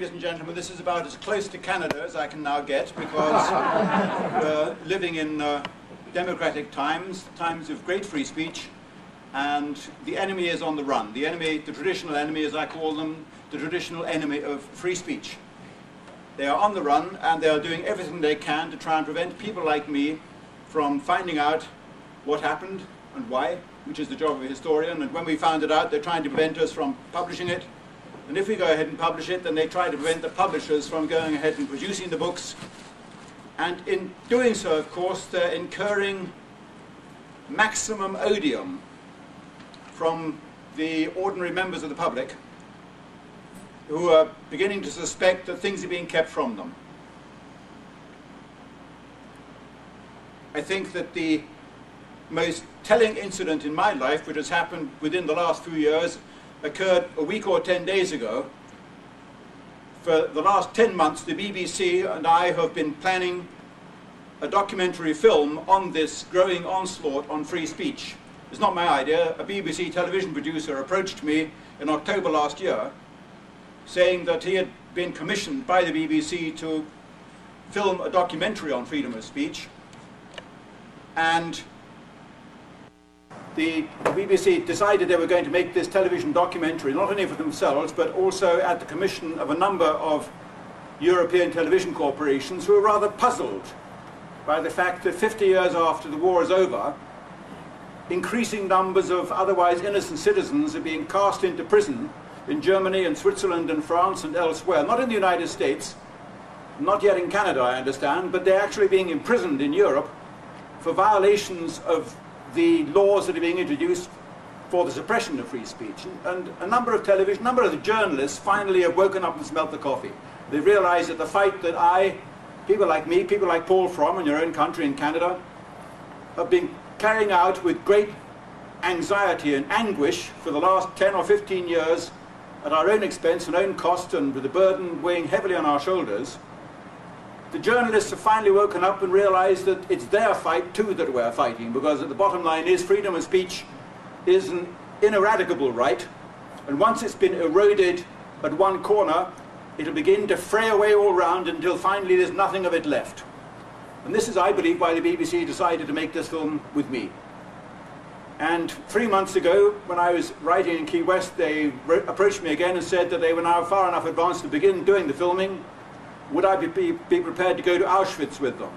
ladies and gentlemen, this is about as close to Canada as I can now get, because we're living in democratic times, times of great free speech, and the enemy is on the run. The enemy, the traditional enemy as I call them, the traditional enemy of free speech. They are on the run, and they are doing everything they can to try and prevent people like me from finding out what happened and why, which is the job of a historian. And when we found it out, they're trying to prevent us from publishing it. And if we go ahead and publish it, then they try to prevent the publishers from going ahead and producing the books. And in doing so, of course, they're incurring maximum odium from the ordinary members of the public, who are beginning to suspect that things are being kept from them. I think that the most telling incident in my life, which has happened within the last few years, occurred a week or 10 days ago. For the last 10 months, the BBC and I have been planning a documentary film on this growing onslaught on free speech. It's not my idea. A BBC television producer approached me in October last year, saying that he had been commissioned by the BBC to film a documentary on freedom of speech, and the BBC decided they were going to make this television documentary not only for themselves but also at the commission of a number of European television corporations who were rather puzzled by the fact that 50 years after the war is over, increasing numbers of otherwise innocent citizens are being cast into prison in Germany and Switzerland and France and elsewhere, not in the United States, not yet in Canada I understand, but they're actually being imprisoned in Europe for violations of the laws that are being introduced for the suppression of free speech. And a number of the journalists finally have woken up and smelt the coffee. They realize that the fight that people like me, people like Paul Fromm in your own country in Canada, have been carrying out with great anxiety and anguish for the last 10 or 15 years at our own expense and own cost, and with the burden weighing heavily on our shoulders. The journalists have finally woken up and realized that it's their fight too that we're fighting, because the bottom line is freedom of speech is an ineradicable right, and once it's been eroded at one corner, it'll begin to fray away all round until finally there's nothing of it left. And this is, I believe, why the BBC decided to make this film with me. And 3 months ago, when I was writing in Key West, they approached me again and said that they were now far enough advanced to begin doing the filming. Would I be prepared to go to Auschwitz with them?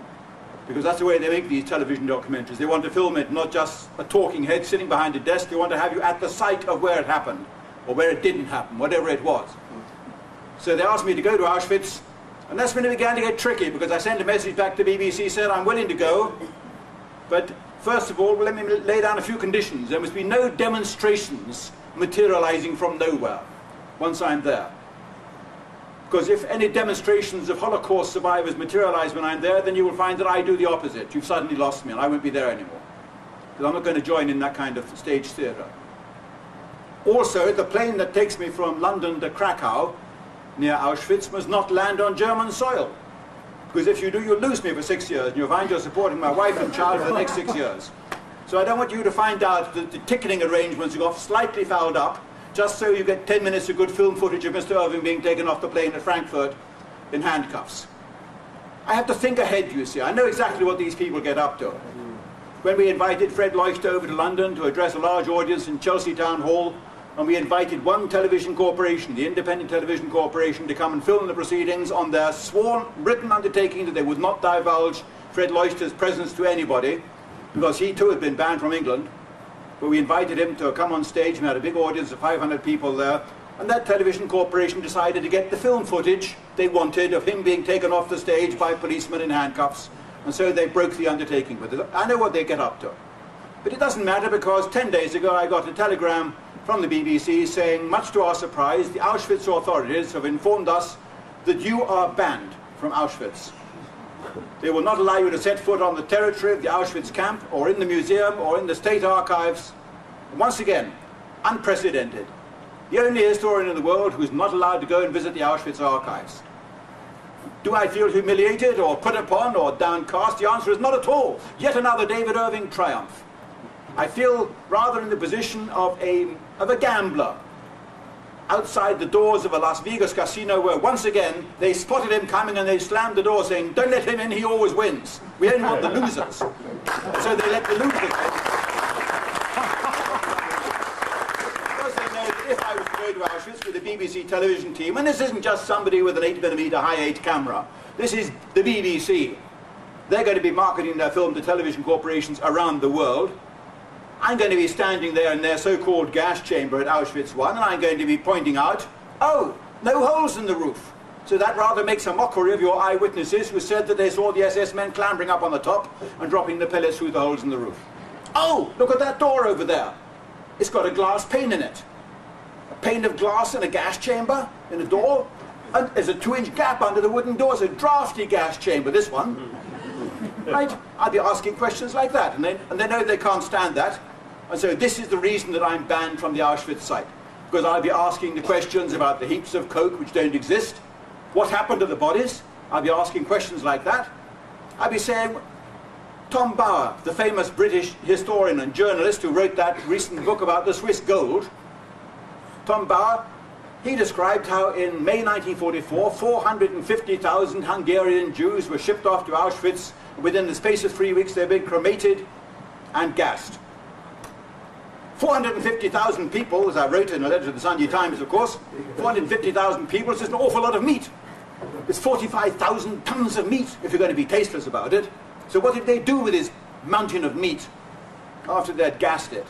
Because that's the way they make these television documentaries. They want to film it, not just a talking head sitting behind a desk. They want to have you at the site of where it happened, or where it didn't happen, whatever it was. So they asked me to go to Auschwitz, and that's when it began to get tricky, because I sent a message back to the BBC, said I'm willing to go, but first of all, let me lay down a few conditions. There must be no demonstrations materializing from nowhere once I'm there. Because if any demonstrations of Holocaust survivors materialize when I'm there, then you will find that I do the opposite. You've suddenly lost me and I won't be there anymore. Because I'm not going to join in that kind of stage theatre. Also, the plane that takes me from London to Krakow, near Auschwitz, must not land on German soil. Because if you do, you'll lose me for 6 years, and you'll find you're supporting my wife and child for the next 6 years. So I don't want you to find out that the ticketing arrangements have got slightly fouled up, just so you get 10 minutes of good film footage of Mr. Irving being taken off the plane at Frankfurt in handcuffs. I have to think ahead, you see. I know exactly what these people get up to. When we invited Fred Leuchter over to London to address a large audience in Chelsea Town Hall, and we invited one television corporation, the Independent Television Corporation, to come and film the proceedings on their sworn, written undertaking that they would not divulge Fred Leuchter's presence to anybody, because he too had been banned from England. But we invited him to come on stage. We had a big audience of 500 people there, and that television corporation decided to get the film footage they wanted of him being taken off the stage by policemen in handcuffs, and so they broke the undertaking with it. I know what they get up to. But it doesn't matter, because 10 days ago I got a telegram from the BBC saying, much to our surprise, the Auschwitz authorities have informed us that you are banned from Auschwitz. They will not allow you to set foot on the territory of the Auschwitz camp, or in the museum, or in the state archives. And once again, unprecedented. The only historian in the world who's not allowed to go and visit the Auschwitz archives. Do I feel humiliated, or put upon, or downcast? The answer is not at all. Yet another David Irving triumph. I feel rather in the position of a gambler outside the doors of a Las Vegas casino where once again they spotted him coming and they slammed the door saying, "Don't let him in, he always wins. We only want the losers." So they let the losers in. Because they know that if I was to go to Auschwitz with the BBC television team, and this isn't just somebody with an 8mm high-8 camera, this is the BBC. They're going to be marketing their film to television corporations around the world. I'm going to be standing there in their so-called gas chamber at Auschwitz I, and I'm going to be pointing out, oh, no holes in the roof. So that rather makes a mockery of your eyewitnesses who said that they saw the SS men clambering up on the top and dropping the pellets through the holes in the roof. Oh, look at that door over there. It's got a glass pane in it. A pane of glass in a gas chamber, in a door. And there's a 2-inch gap under the wooden door. It's a drafty gas chamber, this one. Right? I'll be asking questions like that, and they know they can't stand that. And so this is the reason that I'm banned from the Auschwitz site. Because I'll be asking the questions about the heaps of coke which don't exist. What happened to the bodies? I'll be asking questions like that. I'll be saying, Tom Bauer, the famous British historian and journalist who wrote that recent book about the Swiss gold, Tom Bauer, he described how in May 1944, 450,000 Hungarian Jews were shipped off to Auschwitz. Within the space of 3 weeks, they've been cremated and gassed. 450,000 people, as I wrote in a letter to the Sunday Times, of course, 450,000 people is just an awful lot of meat. It's 45,000 tons of meat, if you're going to be tasteless about it. So what did they do with this mountain of meat after they'd gassed it?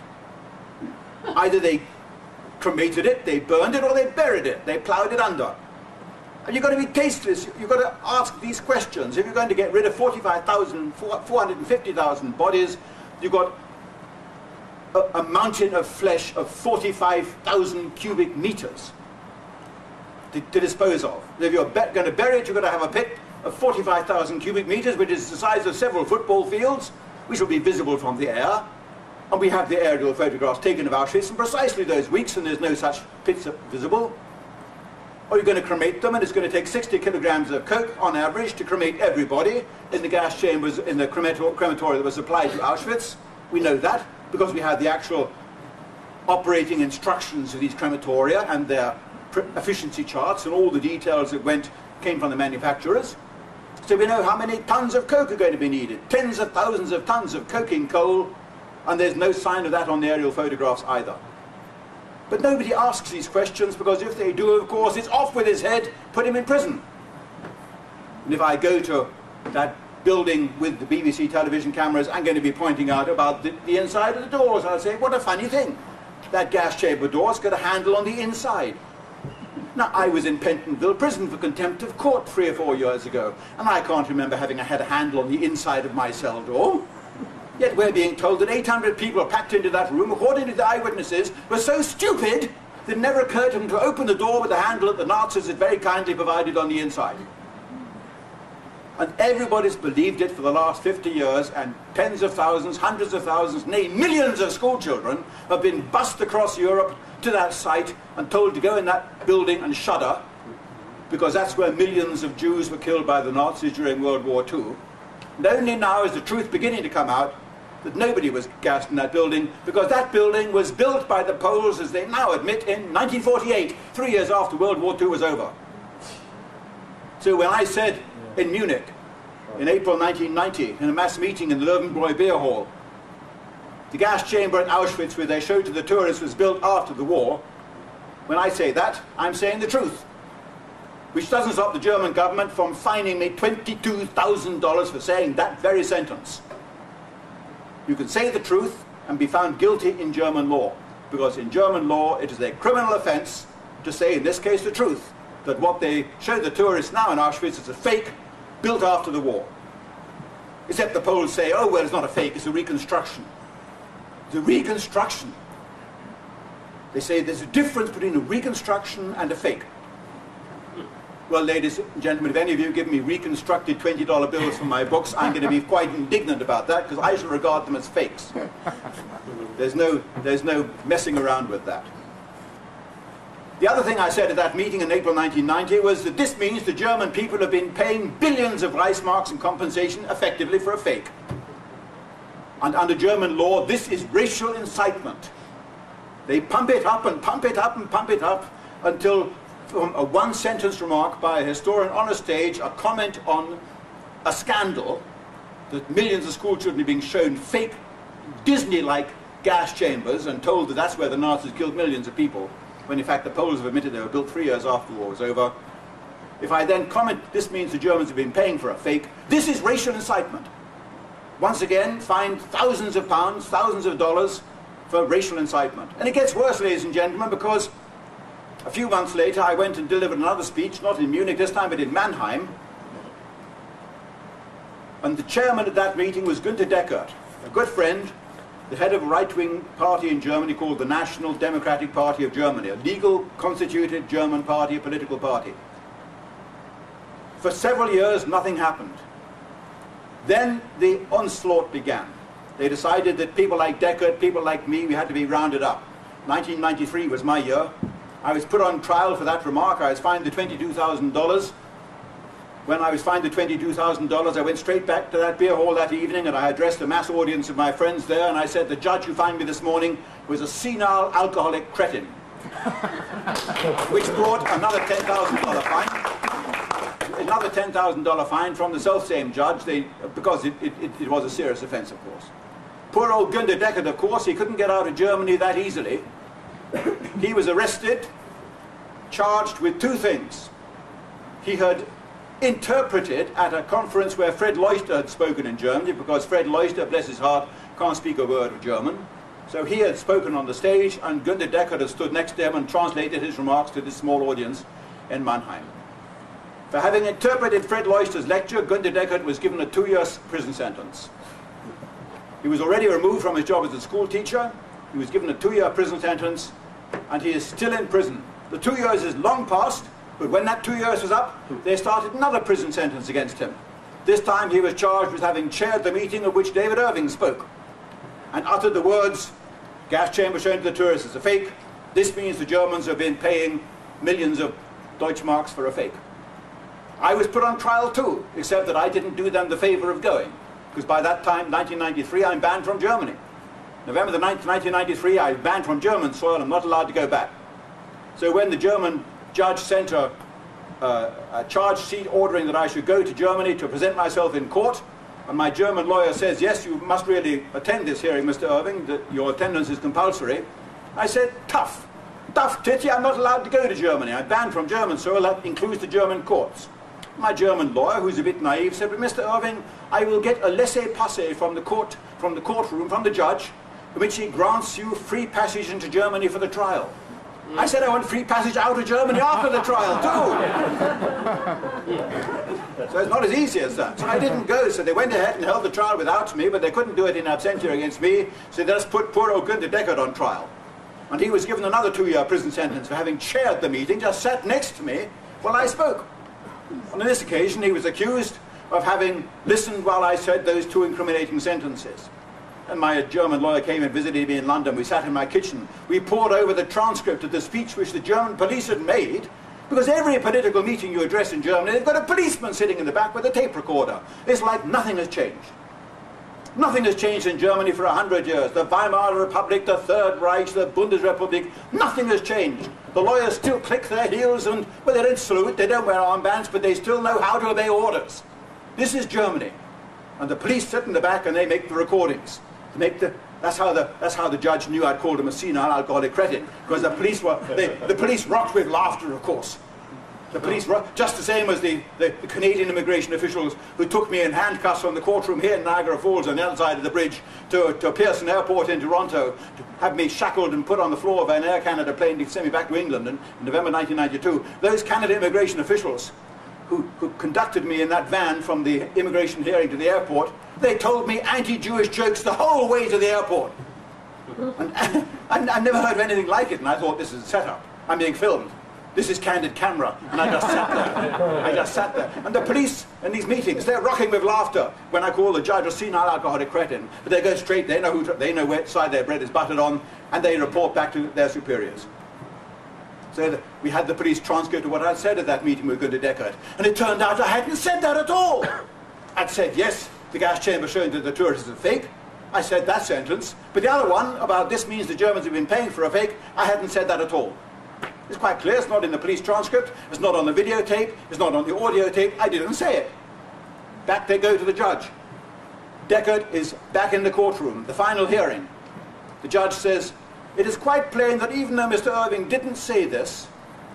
Either they cremated it, they burned it, or they buried it. They ploughed it under. And you've got to be tasteless. You've got to ask these questions. If you're going to get rid of 450,000 bodies, you've got a mountain of flesh of 45,000 cubic meters to dispose of. If you're going to bury it, you've got to have a pit of 45,000 cubic meters, which is the size of several football fields, which will be visible from the air. And we have the aerial photographs taken of Auschwitz in precisely those weeks, and there's no such pits visible. Or you're going to cremate them, and it's going to take 60 kilograms of coke on average to cremate everybody in the gas chambers in the crematory that was supplied to Auschwitz. We know that because we have the actual operating instructions of these crematoria and their efficiency charts and all the details that came from the manufacturers. So we know how many tons of coke are going to be needed. Tens of thousands of tons of coking coal, and there's no sign of that on the aerial photographs either. But nobody asks these questions, because if they do, of course, it's off with his head, put him in prison. And if I go to that building with the BBC television cameras, I'm going to be pointing out about the inside of the doors. I'll say, what a funny thing. That gas chamber door's got a handle on the inside. Now, I was in Pentonville prison for contempt of court 3 or 4 years ago, and I can't remember having had a handle on the inside of my cell door. Yet we're being told that 800 people packed into that room, according to the eyewitnesses, were so stupid that it never occurred to them to open the door with the handle that the Nazis had very kindly provided on the inside. And everybody's believed it for the last 50 years, and tens of thousands, hundreds of thousands, nay, millions of school children have been bussed across Europe to that site and told to go in that building and shudder, because that's where millions of Jews were killed by the Nazis during World War II. And only now is the truth beginning to come out that nobody was gassed in that building, because that building was built by the Poles, as they now admit, in 1948, 3 years after World War II was over. So when I said in Munich, in April 1990, in a mass meeting in the Löwenbräu beer hall, the gas chamber at Auschwitz, where they showed to the tourists, was built after the war, when I say that, I'm saying the truth. Which doesn't stop the German government from fining me $22,000 for saying that very sentence. You can say the truth and be found guilty in German law, because in German law it is a criminal offence to say, in this case, the truth, that what they show the tourists now in Auschwitz is a fake built after the war. Except the Poles say, oh, well, it's not a fake, it's a reconstruction. It's a reconstruction. They say there's a difference between a reconstruction and a fake. Well, ladies and gentlemen, if any of you give me reconstructed $20 bills for my books, I'm going to be quite indignant about that, because I shall regard them as fakes. There's no messing around with that. The other thing I said at that meeting in April 1990 was that this means the German people have been paying billions of Reichsmarks in compensation effectively for a fake. And under German law, this is racial incitement. They pump it up and pump it up and pump it up, until from a one-sentence remark by a historian on a stage, a comment on a scandal that millions of school children are being shown fake Disney-like gas chambers and told that that's where the Nazis killed millions of people, when in fact the Poles have admitted they were built 3 years after the war was over. If I then comment, this means the Germans have been paying for a fake, this is racial incitement. Once again, fined thousands of pounds, thousands of dollars for racial incitement. And it gets worse, ladies and gentlemen, because a few months later I went and delivered another speech, not in Munich this time, but in Mannheim. And the chairman at that meeting was Günter Deckert, a good friend, the head of a right-wing party in Germany called the National Democratic Party of Germany, a legal, constituted German party, a political party. For several years, nothing happened. Then the onslaught began. They decided that people like Deckert, people like me, we had to be rounded up. 1993 was my year. I was put on trial for that remark. I was fined the $22,000. When I was fined the $22,000, I went straight back to that beer hall that evening and I addressed a mass audience of my friends there, and I said, the judge who fined me this morning was a senile alcoholic cretin. Which brought another $10,000 fine. Another $10,000 fine from the self-same judge, because it was a serious offence, of course. Poor old Günter Deckert, of course, he couldn't get out of Germany that easily. He was arrested, charged with two things. He had interpreted at a conference where Fred Leuchter had spoken in Germany, because Fred Leuchter, bless his heart, can't speak a word of German. So he had spoken on the stage, and Günter Deckert had stood next to him and translated his remarks to this small audience in Mannheim. For having interpreted Fred Leuchter's lecture, Günter Deckert was given a 2-year prison sentence. He was already removed from his job as a school teacher. He was given a 2-year prison sentence, and he is still in prison. The 2 years is long past, but when that 2 years was up, they started another prison sentence against him. This time he was charged with having chaired the meeting at which David Irving spoke and uttered the words, gas chamber shown to the tourists is a fake. This means the Germans have been paying millions of Deutschmarks for a fake. I was put on trial too, except that I didn't do them the favor of going, because by that time, 1993, I'm banned from Germany. November the 9th, 1993, I'm banned from German soil. I'm not allowed to go back. So when the German judge sent a charge sheet ordering that I should go to Germany to present myself in court, and my German lawyer says, yes, you must really attend this hearing, Mr. Irving, that your attendance is compulsory. I said, tough titty, I'm not allowed to go to Germany. I'm banned from German soil. That includes the German courts. My German lawyer, who's a bit naive, said, but Mr. Irving, I will get a laissez-passer from the courtroom, from the judge, in which he grants you free passage into Germany for the trial. I said I want free passage out of Germany after the trial too. So it's not as easy as that. So I didn't go, so they went ahead and held the trial without me, but they couldn't do it in absentia against me, so they just put poor old Günter Deckert on trial. And he was given another 2-year prison sentence for having chaired the meeting, just sat next to me while I spoke. On this occasion he was accused of having listened while I said those 2 incriminating sentences. And my German lawyer came and visited me in London. We sat in my kitchen. We pored over the transcript of the speech which the German police had made, because every political meeting you address in Germany, they've got a policeman sitting in the back with a tape recorder. It's like nothing has changed. Nothing has changed in Germany for 100 years. The Weimar Republic, the Third Reich, the Bundesrepublik, nothing has changed. The lawyers still click their heels, and, well, they don't salute, they don't wear armbands, but they still know how to obey orders. This is Germany. And the police sit in the back and they make the recordings. That's how the judge knew I'd called him a senile alcoholic cretin, because the police rocked with laughter, of course. The police rocked, just the same as the Canadian immigration officials who took me in handcuffs from the courtroom here in Niagara Falls on the other side of the bridge to Pearson Airport in Toronto, to have me shackled and put on the floor of an Air Canada plane to send me back to England in November 1992. Those Canada immigration officials who conducted me in that van from the immigration hearing to the airport, they told me anti-Jewish jokes the whole way to the airport. And I've never heard of anything like it, and I thought, this is a setup. I'm being filmed. This is candid camera. And I just sat there. And the police in these meetings, they're rocking with laughter when I call the judge a senile alcoholic cretin. But they go straight, they know which side their bread is buttered on, and they report back to their superiors. So we had the police transcript of what I'd said at that meeting with Günter Deckert. And it turned out I hadn't said that at all. I'd said, yes, the gas chamber showing that the tourists is a fake. I said that sentence. But the other one, about this means the Germans have been paying for a fake, I hadn't said that at all. It's quite clear. It's not in the police transcript. It's not on the videotape. It's not on the audio tape. I didn't say it. Back they go to the judge. Deckard is back in the courtroom, the final hearing. The judge says, it is quite plain that even though Mr. Irving didn't say this,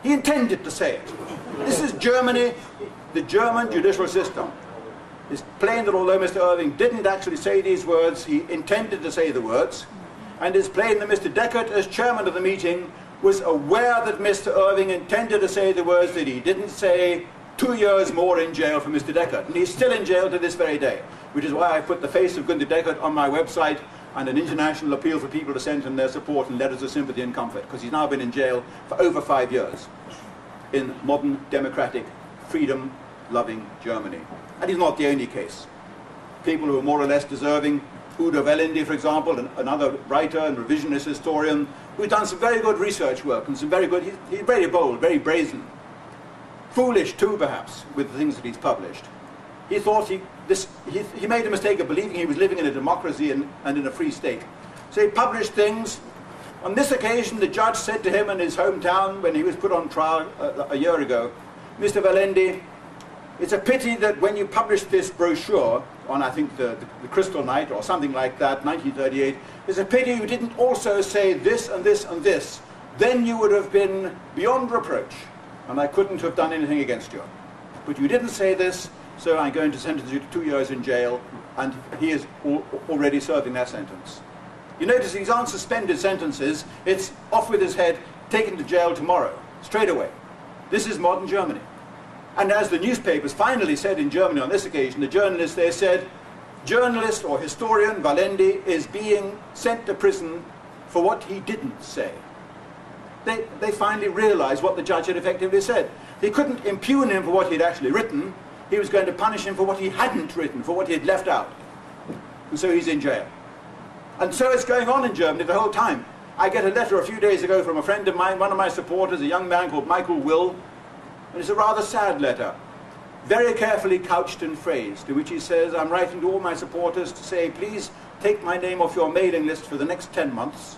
he intended to say it. This is Germany, the German judicial system. It's plain that although Mr. Irving didn't actually say these words, he intended to say the words. And it's plain that Mr. Deckard, as chairman of the meeting, was aware that Mr. Irving intended to say the words that he didn't say. 2 years more in jail for Mr. Deckard. And he's still in jail to this very day, which is why I put the face of Günter Deckard on my website and an international appeal for people to send him their support and letters of sympathy and comfort, because he's now been in jail for over 5 years in modern, democratic, freedom-loving Germany. And he's not the only case. People who are more or less deserving, Udo Wellendy, for example, another writer and revisionist historian, who's done some very good research work and some very good, he's very bold, very brazen. Foolish too, perhaps, with the things that he's published. He thought he made a mistake of believing he was living in a democracy and in a free state. So he published things. On this occasion, the judge said to him in his hometown, when he was put on trial a year ago, Mr. Wellendy, it's a pity that when you published this brochure on, I think, the Crystal Night or something like that, 1938, it's a pity you didn't also say this and this and this. Then you would have been beyond reproach, and I couldn't have done anything against you. But you didn't say this, so I'm going to sentence you to 2 years in jail, and he is already serving that sentence. You notice these aren't suspended sentences, it's off with his head, taken to jail tomorrow, straight away. This is modern Germany. And as the newspapers finally said in Germany on this occasion, the journalists, they said, journalist or historian Wellendy is being sent to prison for what he didn't say. They finally realized what the judge had effectively said. They couldn't impugn him for what he had actually written. He was going to punish him for what he hadn't written, for what he had left out. And so he's in jail. And so it's going on in Germany the whole time. I get a letter a few days ago from a friend of mine, one of my supporters, a young man called Michael Will, and it's a rather sad letter, very carefully couched and phrased, in which he says, I'm writing to all my supporters to say, please take my name off your mailing list for the next 10 months,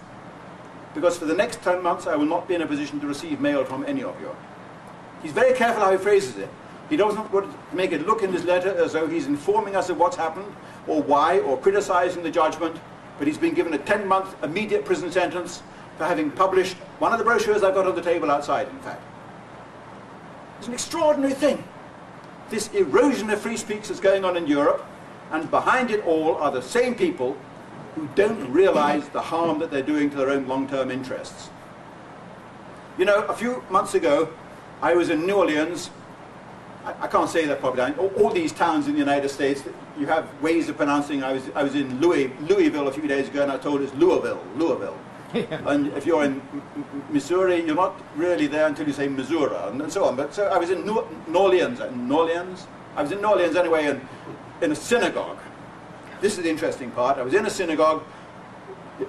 because for the next 10 months I will not be in a position to receive mail from any of you. He's very careful how he phrases it. He doesn't want to make it look in this letter as though he's informing us of what's happened, or why, or criticizing the judgment, but he's been given a 10-month immediate prison sentence for having published one of the brochures I've got on the table outside, in fact. It's an extraordinary thing. This erosion of free speech that's going on in Europe, and behind it all are the same people who don't realize the harm that they're doing to their own long-term interests. You know, a few months ago, I was in New Orleans. I can't say that properly. All these towns in the United States, you have ways of pronouncing. I was in Louisville a few days ago, and I told it's Louisville. Yeah. And if you're in Missouri, you're not really there until you say Missouri, and so on. But so I was in New Orleans. I was in New Orleans anyway, in a synagogue. This is the interesting part. I was in a synagogue.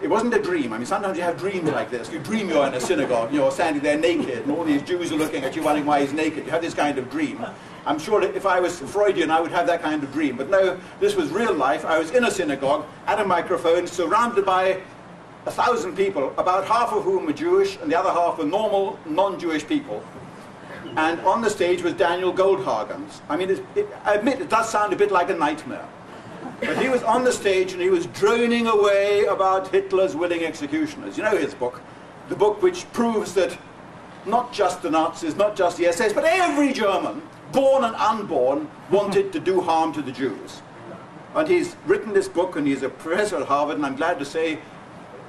It wasn't a dream. I mean, sometimes you have dreams like this. You dream you're in a synagogue, you're standing there naked, and all these Jews are looking at you wondering why he's naked. You have this kind of dream. I'm sure that if I was Freudian, I would have that kind of dream. But no, this was real life. I was in a synagogue, at a microphone, surrounded by 1,000 people, about half of whom were Jewish, and the other half were normal, non-Jewish people. And on the stage was Daniel Goldhagen. I mean, I admit, it does sound a bit like a nightmare. But he was on the stage and he was droning away about Hitler's willing executioners. You know his book, the book which proves that not just the Nazis, not just the SS, but every German, born and unborn, wanted to do harm to the Jews. And he's written this book, and he's a professor at Harvard, and I'm glad to say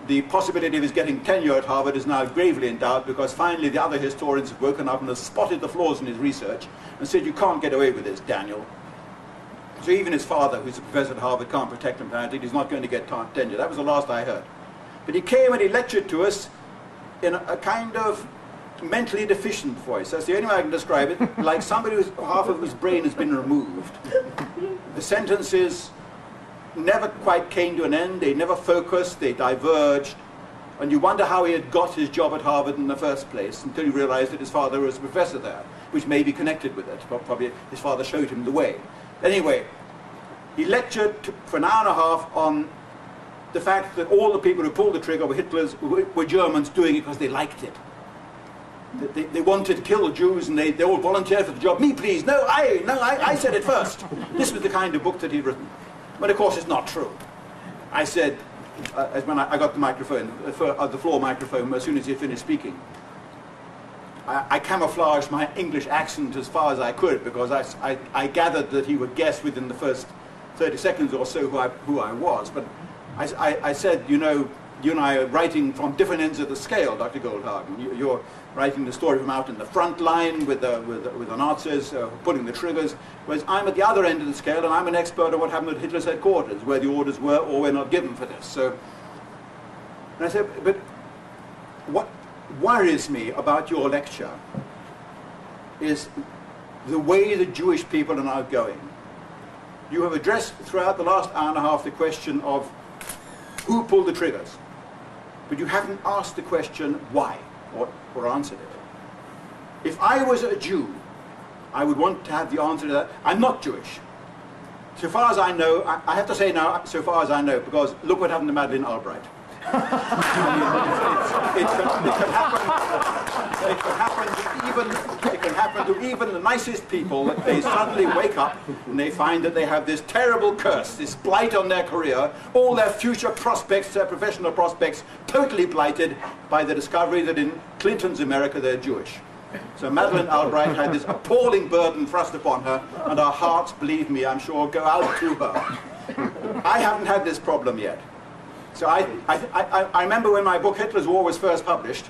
the possibility of his getting tenure at Harvard is now gravely in doubt, because finally the other historians have woken up and have spotted the flaws in his research and said, you can't get away with this, Daniel. So even his father, who's a professor at Harvard, can't protect him apparently. He's not going to get tenure. That was the last I heard. But he came and he lectured to us in a kind of mentally deficient voice. That's the only way I can describe it. Like somebody who's half of whose brain has been removed. The sentences never quite came to an end. They never focused. They diverged. And you wonder how he had got his job at Harvard in the first place, until you realized that his father was a professor there, which may be connected with it. Probably his father showed him the way. Anyway, he lectured for an hour and a half on the fact that all the people who pulled the trigger were Hitler's, were Germans doing it because they liked it. they wanted to kill Jews and they all volunteered for the job. Me, please. No, I said it first. This was the kind of book that he'd written. But of course, it's not true. I said, when I got the microphone, the floor microphone, as soon as he finished speaking, I camouflaged my English accent as far as I could, because I gathered that he would guess within the first 30 seconds or so who I was. But I said, you know, you and I are writing from different ends of the scale, Dr. Goldhagen. You're writing the story from out in the front line with the Nazis pulling the triggers, whereas I'm at the other end of the scale, and I'm an expert on what happened at Hitler's headquarters, where the orders were or were not given for this. So, and I said, but what worries me about your lecture is the way the Jewish people are now going. You have addressed throughout the last hour and a half the question of who pulled the triggers, but you haven't asked the question why, or answered it. If I was a Jew, I would want to have the answer to that. I'm not Jewish. So far as I know, I have to say now, so far as I know, because look what happened to Madeleine Albright. It can happen to even the nicest people, that they suddenly wake up and they find that they have this terrible curse, this blight on their career, all their future prospects, their professional prospects, totally blighted by the discovery that in Clinton's America they're Jewish. So Madeleine Albright had this appalling burden thrust upon her, and our hearts, believe me, I'm sure, go out to her. I haven't had this problem yet. So I remember when my book Hitler's War was first published,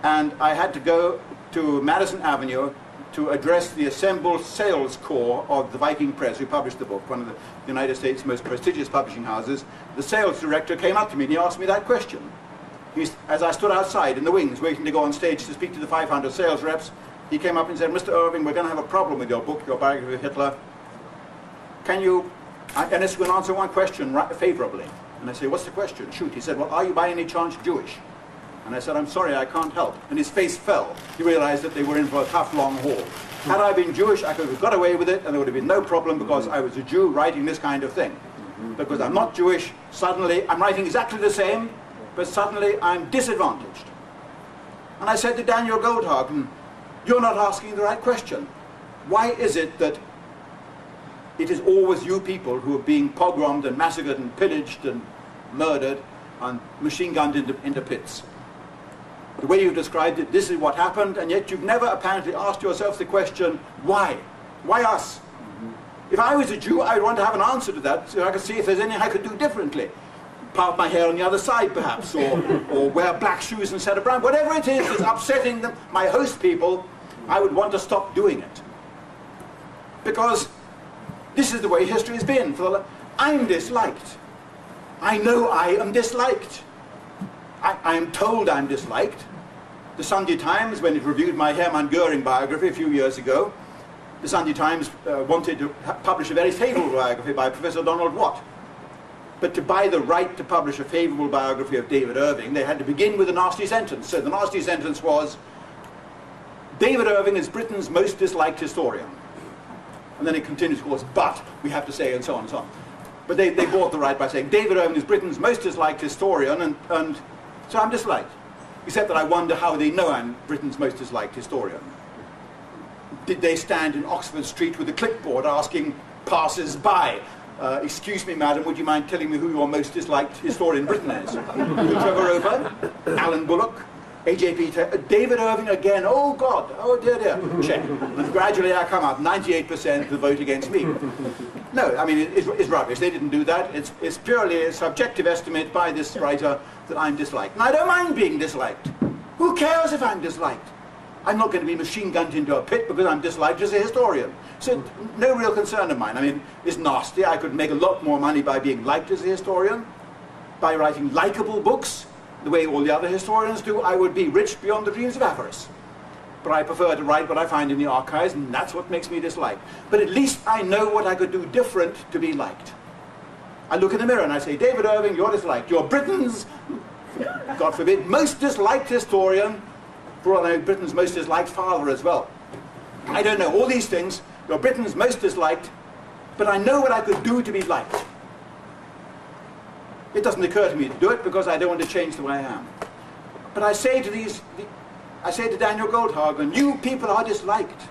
and I had to go to Madison Avenue to address the assembled sales corps of the Viking Press, who published the book, one of the United States' most prestigious publishing houses. The sales director came up to me and he asked me that question. As I stood outside in the wings waiting to go on stage to speak to the 500 sales reps, he came up and said, "Mr. Irving, we're going to have a problem with your book, your biography of Hitler. Can you," and it's going to answer one question favorably. And I say, "What's the question?" "Shoot." He said, "Well, are you by any chance Jewish?" And I said, "I'm sorry, I can't help." And his face fell. He realized that they were in for a tough, long haul. Had I been Jewish, I could have got away with it, and there would have been no problem, because I was a Jew writing this kind of thing. Because I'm not Jewish, suddenly I'm writing exactly the same, but suddenly I'm disadvantaged. And I said to Daniel Goldhagen, "You're not asking the right question. Why is it that it is always you people who are being pogromed and massacred and pillaged and murdered and machine gunned into pits? The way you've described it, this is what happened, and yet you've never apparently asked yourself the question, why? Why us?" If I was a Jew, I'd want to have an answer to that, so I could see if there's anything I could do differently. Part my hair on the other side, perhaps, or wear black shoes instead of brown. Whatever it is that's upsetting them, my host people, I would want to stop doing it. Because this is the way history has been. I'm disliked. I know I am disliked. I am told I'm disliked. The Sunday Times, when it reviewed my Hermann Goering biography a few years ago, the Sunday Times wanted to publish a very favourable biography by Professor Donald Watt. But to buy the right to publish a favourable biography of David Irving, they had to begin with a nasty sentence. So the nasty sentence was, "David Irving is Britain's most disliked historian." And then it continues, of course, "but," we have to say, and so on and so on. But they bought the right by saying, "David Irving is Britain's most disliked historian," and so I'm disliked. Except that I wonder how they know I'm Britain's most disliked historian. Did they stand in Oxford Street with a clipboard asking passers-by, "Excuse me, madam, would you mind telling me who your most disliked historian in Britain is?" Trevor Roper, Alan Bullock, AJP, David Irving again, "Oh God, oh dear, dear," check. And gradually I come up, 98% the vote against me. No, I mean, it's rubbish. They didn't do that. It's purely a subjective estimate by this writer that I'm disliked. And I don't mind being disliked. Who cares if I'm disliked? I'm not going to be machine gunned into a pit because I'm disliked as a historian. So no real concern of mine. I mean, it's nasty. I could make a lot more money by being liked as a historian, by writing likable books, the way all the other historians do. I would be rich beyond the dreams of avarice. But I prefer to write what I find in the archives, and that's what makes me disliked. But at least I know what I could do different to be liked. I look in the mirror and I say, "David Irving, you're disliked. You're Britain's, God forbid, most disliked historian, for all I know, Britain's most disliked father as well. I don't know all these things. You're Britain's most disliked, but I know what I could do to be liked." It doesn't occur to me to do it because I don't want to change the way I am. But I say to these, I say to Daniel Goldhagen, you people are disliked.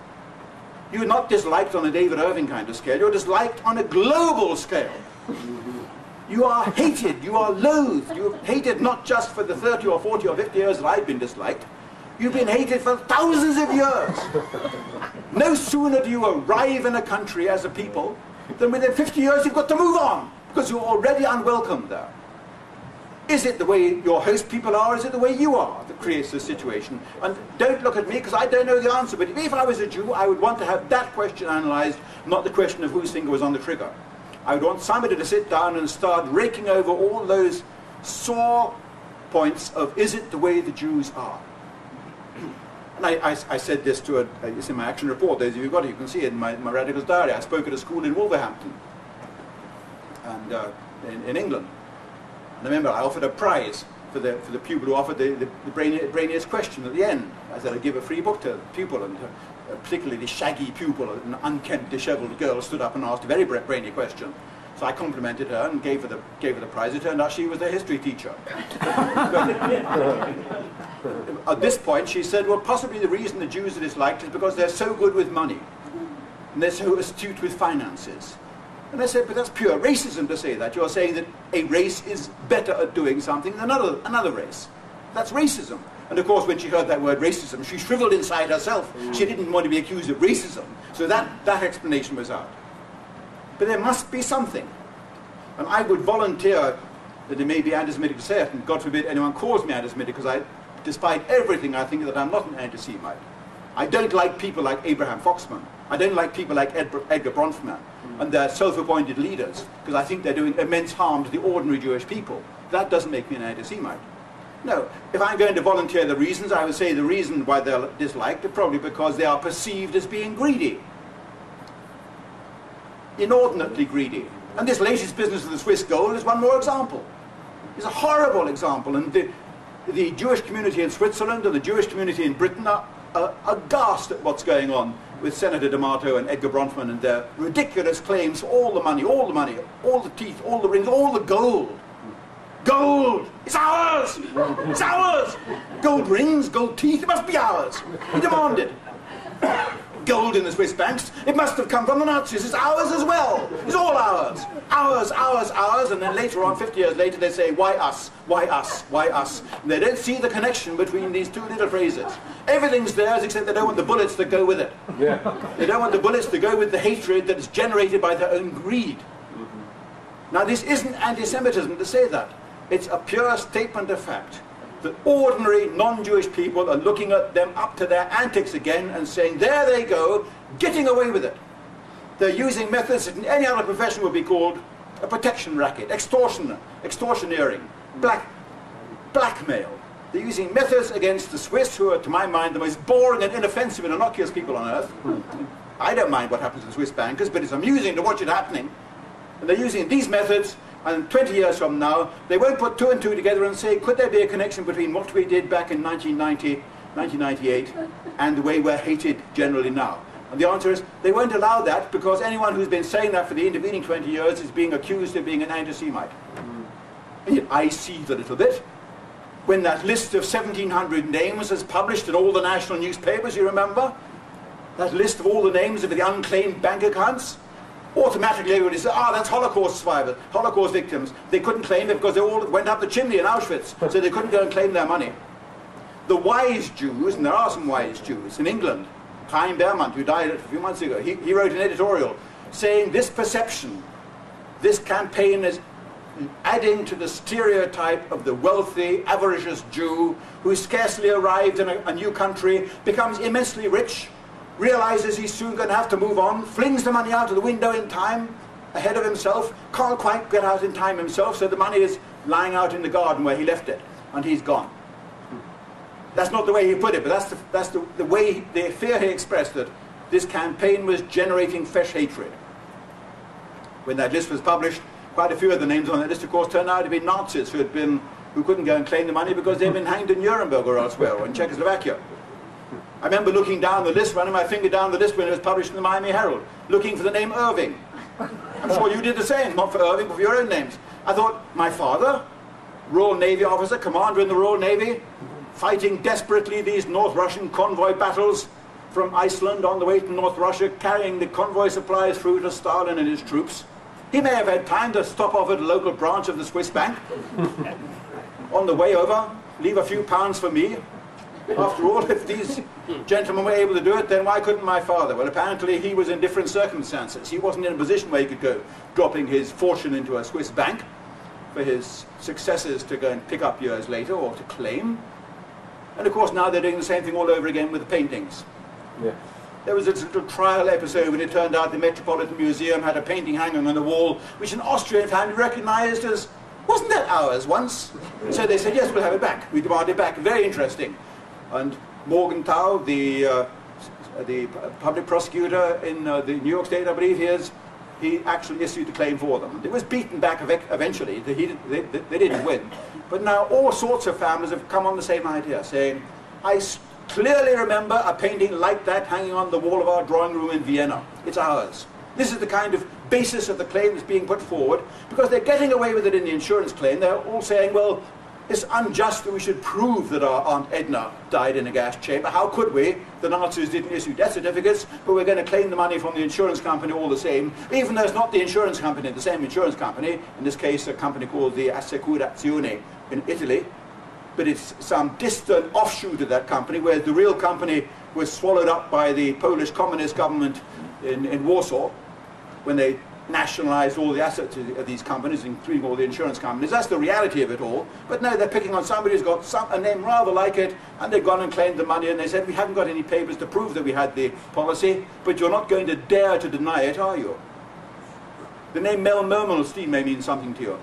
You're not disliked on a David Irving kind of scale, you're disliked on a global scale. You are hated, you are loathed, you're hated not just for the 30 or 40 or 50 years that I've been disliked, you've been hated for thousands of years. No sooner do you arrive in a country as a people than within 50 years you've got to move on, because you're already unwelcome there. Is it the way your host people are, or is it the way you are that creates this situation? And don't look at me, because I don't know the answer, but if I was a Jew, I would want to have that question analysed, not the question of whose finger was on the trigger. I would want somebody to sit down and start raking over all those sore points of, is it the way the Jews are? And I said this to it's in my action report, those of you who got it, you can see it in my Radicals diary. I spoke at a school in Wolverhampton, and in England. And I remember I offered a prize for the pupil who offered the brainiest question at the end. I said I'd give a free book to the pupil, and a particularly shaggy pupil, an unkempt, dishevelled girl, stood up and asked a very brainy question. So I complimented her and gave her the prize. It turned out she was their history teacher. At this point she said, well, possibly the reason the Jews are disliked is because they're so good with money, and they're so astute with finances. And I said, but that's pure racism to say that. You're saying that a race is better at doing something than another race. That's racism. And of course, when she heard that word racism, she shriveled inside herself. She didn't want to be accused of racism. So that explanation was out. But there must be something. And I would volunteer that it may be anti-Semitic to say it, and God forbid anyone calls me anti-Semitic, because despite everything, I think that I'm not an anti-Semite. I don't like people like Abraham Foxman. I don't like people like Edgar Bronfman and their self-appointed leaders, because I think they're doing immense harm to the ordinary Jewish people. That doesn't make me an anti-Semite. No, if I'm going to volunteer the reasons, I would say the reason why they're disliked are probably because they are perceived as being greedy. Inordinately greedy. And this latest business of the Swiss gold is one more example. It's a horrible example, and the Jewish community in Switzerland and the Jewish community in Britain are aghast at what's going on with Senator D'Amato and Edgar Bronfman and their ridiculous claims for all the money, all the teeth, all the rings, all the gold. Gold! It's ours! It's ours! Gold rings, gold teeth, it must be ours. We demand it. Gold in the Swiss banks, it must have come from the Nazis. It's ours as well. It's all ours. Ours, ours, ours. And then later on, 50 years later, they say, why us? Why us? Why us? And they don't see the connection between these two little phrases. Everything's theirs except they don't want the bullets that go with it. Yeah. They don't want the bullets to go with the hatred that is generated by their own greed. Now, this isn't anti-Semitism to say that. It's a pure statement of fact. That ordinary non-Jewish people are looking at them up to their antics again and saying, there they go, getting away with it. They're using methods that in any other profession would be called a protection racket, extortioneering, blackmail. They're using methods against the Swiss, who are, to my mind, the most boring and inoffensive and innocuous people on earth. I don't mind what happens to the Swiss bankers, but it's amusing to watch it happening. And they're using these methods, and 20 years from now, they won't put two and two together and say, could there be a connection between what we did back in 1990, 1998, and the way we're hated generally now? And the answer is, they won't allow that, because anyone who's been saying that for the intervening 20 years is being accused of being an anti-Semite. And yet I see the little bit. When that list of 1,700 names is published in all the national newspapers, you remember? That list of all the names of the unclaimed bank accounts? Automatically everybody said, that's Holocaust survivors, Holocaust victims. They couldn't claim it because they all went up the chimney in Auschwitz, so they couldn't go and claim their money. The wise Jews, and there are some wise Jews in England, Chaim Berman, who died a few months ago, he wrote an editorial saying this perception, this campaign is adding to the stereotype of the wealthy, avaricious Jew who scarcely arrived in a new country, becomes immensely rich, realizes he's soon going to have to move on, flings the money out of the window in time, ahead of himself, can't quite get out in time himself, so the money is lying out in the garden where he left it, and he's gone. That's not the way he put it, but that's the way, the fear he expressed, that this campaign was generating fresh hatred. When that list was published, quite a few of the names on that list, of course, turned out to be Nazis who couldn't go and claim the money because they'd been hanged in Nuremberg or elsewhere, or in Czechoslovakia. I remember looking down the list, running my finger down the list when it was published in the Miami Herald, looking for the name Irving. I'm sure you did the same, not for Irving, but for your own names. I thought, my father, Royal Navy officer, commander in the Royal Navy, fighting desperately these North Russian convoy battles from Iceland on the way to North Russia, carrying the convoy supplies through to Stalin and his troops. He may have had time to stop off at a local branch of the Swiss bank on the way over, leave a few pounds for me. After all, if these gentlemen were able to do it, then why couldn't my father? Well, apparently he was in different circumstances. He wasn't in a position where he could go dropping his fortune into a Swiss bank for his successors to go and pick up years later or to claim. And of course now they're doing the same thing all over again with the paintings. Yeah. There was this little trial episode when it turned out the Metropolitan Museum had a painting hanging on the wall which an Austrian family recognized as, wasn't that ours once? So they said, yes, we'll have it back. We demand it back. Very interesting. And Morgenthau, the public prosecutor in the New York State, I believe he actually issued a claim for them. It was beaten back eventually. They didn't win. But now all sorts of families have come on the same idea, saying, I clearly remember a painting like that hanging on the wall of our drawing room in Vienna. It's ours. This is the kind of basis of the claim that's being put forward, because they're getting away with it in the insurance claim. They're all saying, well, it's unjust that we should prove that our Aunt Edna died in a gas chamber. How could we? The Nazis didn't issue death certificates, but we're going to claim the money from the insurance company all the same, even though it's not the insurance company, the same insurance company, in this case a company called the Assicurazione in Italy, but it's some distant offshoot of that company, where the real company was swallowed up by the Polish communist government in Warsaw when they nationalized all the assets of these companies, including all the insurance companies. That's the reality of it all. But no, they're picking on somebody who's got a name rather like it, and they've gone and claimed the money, and they said, we haven't got any papers to prove that we had the policy, but you're not going to dare to deny it, are you? The name Mel Mermelstein may mean something to you.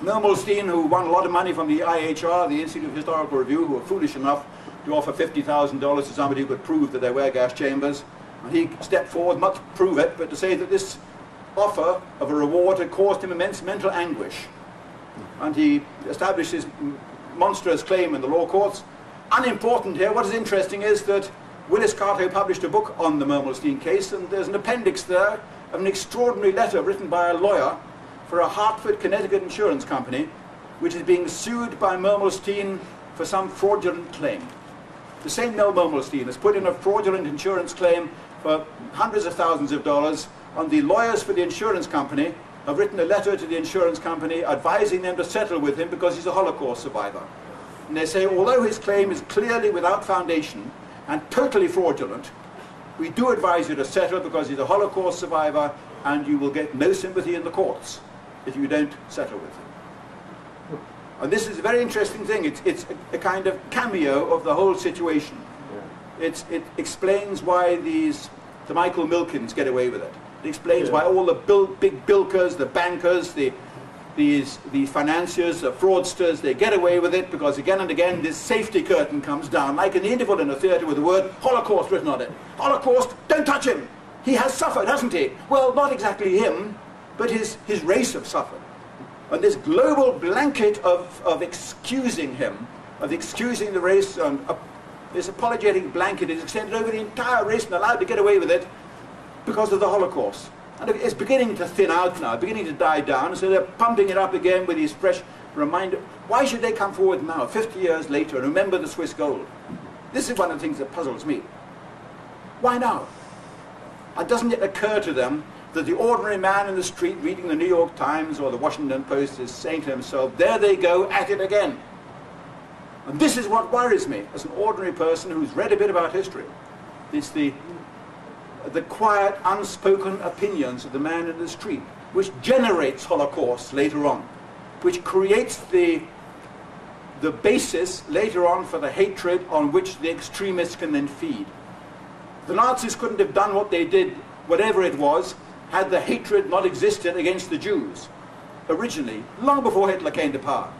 Mermelstein, who won a lot of money from the IHR, the Institute of Historical Review, who were foolish enough to offer $50,000 to somebody who could prove that there were gas chambers. And he stepped forward, not to prove it, but to say that this offer of a reward had caused him immense mental anguish. And he established his monstrous claim in the law courts. Unimportant here, what is interesting is that Willis Carto published a book on the Mermelstein case, and there's an appendix there of an extraordinary letter written by a lawyer for a Hartford, Connecticut insurance company, which is being sued by Mermelstein for some fraudulent claim. The same Mel Mermelstein has put in a fraudulent insurance claim for hundreds of thousands of dollars, and the lawyers for the insurance company have written a letter to the insurance company advising them to settle with him because he's a Holocaust survivor. And they say, although his claim is clearly without foundation and totally fraudulent, we do advise you to settle because he's a Holocaust survivor, and you will get no sympathy in the courts if you don't settle with him. And this is a very interesting thing. It's a kind of cameo of the whole situation. It explains why the Michael Milkins get away with it. It explains why all the big bilkers, the bankers, the financiers, the fraudsters, they get away with it because again and again this safety curtain comes down, like in the interval in a theatre with the word Holocaust written on it. Holocaust, don't touch him! He has suffered, hasn't he? Well, not exactly him, but his race have suffered. And this global blanket of excusing him, of excusing the race, this apologetic blanket is extended over the entire race and allowed to get away with it because of the Holocaust. And it's beginning to thin out now, beginning to die down, so they're pumping it up again with these fresh reminders. Why should they come forward now, 50 years later, and remember the Swiss gold? This is one of the things that puzzles me. Why now? And doesn't it occur to them that the ordinary man in the street reading the New York Times or the Washington Post is saying to himself, there they go at it again? And this is what worries me as an ordinary person who's read a bit about history. It's the quiet, unspoken opinions of the man in the street, which generates Holocaust later on, which creates the basis later on for the hatred on which the extremists can then feed. The Nazis couldn't have done what they did, whatever it was, had the hatred not existed against the Jews originally, long before Hitler came to power.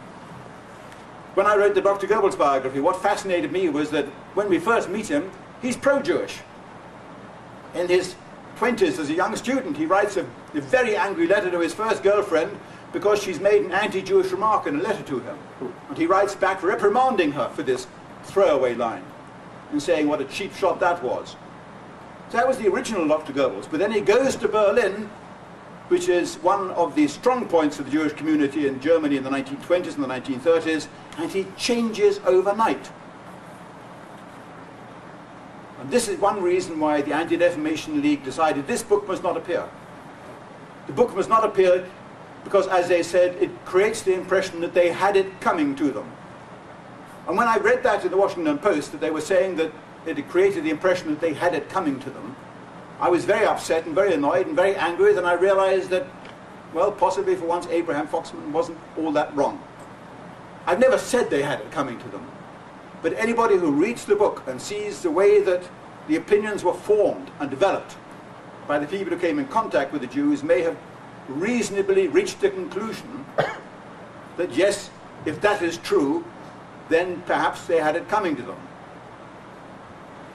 When I wrote the Dr. Goebbels biography, what fascinated me was that when we first meet him, he's pro-Jewish. In his 20s, as a young student, he writes a very angry letter to his first girlfriend because she's made an anti-Jewish remark in a letter to him. And he writes back reprimanding her for this throwaway line and saying what a cheap shot that was. So that was the original Dr. Goebbels. But then he goes to Berlin which is one of the strong points of the Jewish community in Germany in the 1920s and the 1930s, and it changes overnight. And this is one reason why the Anti-Defamation League decided this book must not appear. The book must not appear because, as they said, it creates the impression that they had it coming to them. And when I read that in the Washington Post, that they were saying that it had created the impression that they had it coming to them, I was very upset and very annoyed and very angry, and I realized that, well, possibly for once Abraham Foxman wasn't all that wrong. I've never said they had it coming to them, but anybody who reads the book and sees the way that the opinions were formed and developed by the people who came in contact with the Jews may have reasonably reached the conclusion that yes, if that is true, then perhaps they had it coming to them.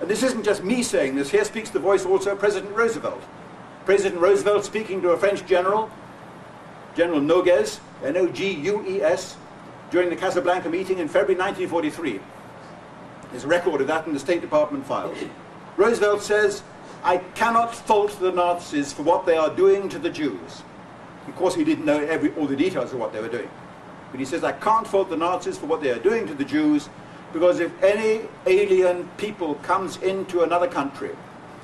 And this isn't just me saying this. Here speaks the voice also of President Roosevelt. President Roosevelt speaking to a French general, General Nogues, N-O-G-U-E-S, during the Casablanca meeting in February 1943. There's a record of that in the State Department files. Roosevelt says, "I cannot fault the Nazis for what they are doing to the Jews." Of course, he didn't know all the details of what they were doing. But he says, "I can't fault the Nazis for what they are doing to the Jews, because if any alien people comes into another country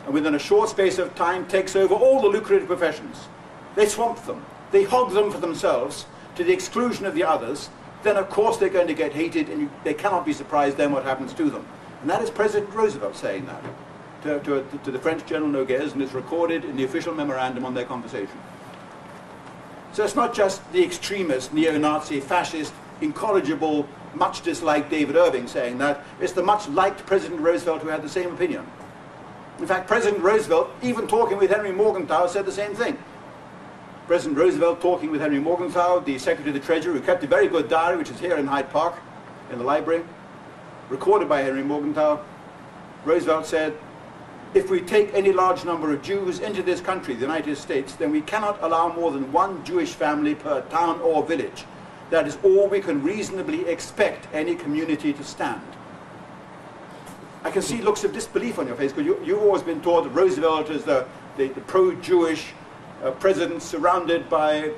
and within a short space of time takes over all the lucrative professions, they swamp them, they hog them for themselves to the exclusion of the others, then of course they're going to get hated, and they cannot be surprised then what happens to them." And that is President Roosevelt saying that to the French General Nogues, and it's recorded in the official memorandum on their conversation. So it's not just the extremist, neo-Nazi, fascist, incorrigible, much disliked David Irving saying that, it's the much liked President Roosevelt who had the same opinion. In fact, President Roosevelt, even talking with Henry Morgenthau, said the same thing. President Roosevelt talking with Henry Morgenthau, the Secretary of the Treasury, who kept a very good diary, which is here in Hyde Park, in the library, recorded by Henry Morgenthau. Roosevelt said, "If we take any large number of Jews into this country, the United States, then we cannot allow more than one Jewish family per town or village. That is all we can reasonably expect any community to stand." I can see looks of disbelief on your face, because you've always been taught that Roosevelt is the pro-Jewish president surrounded by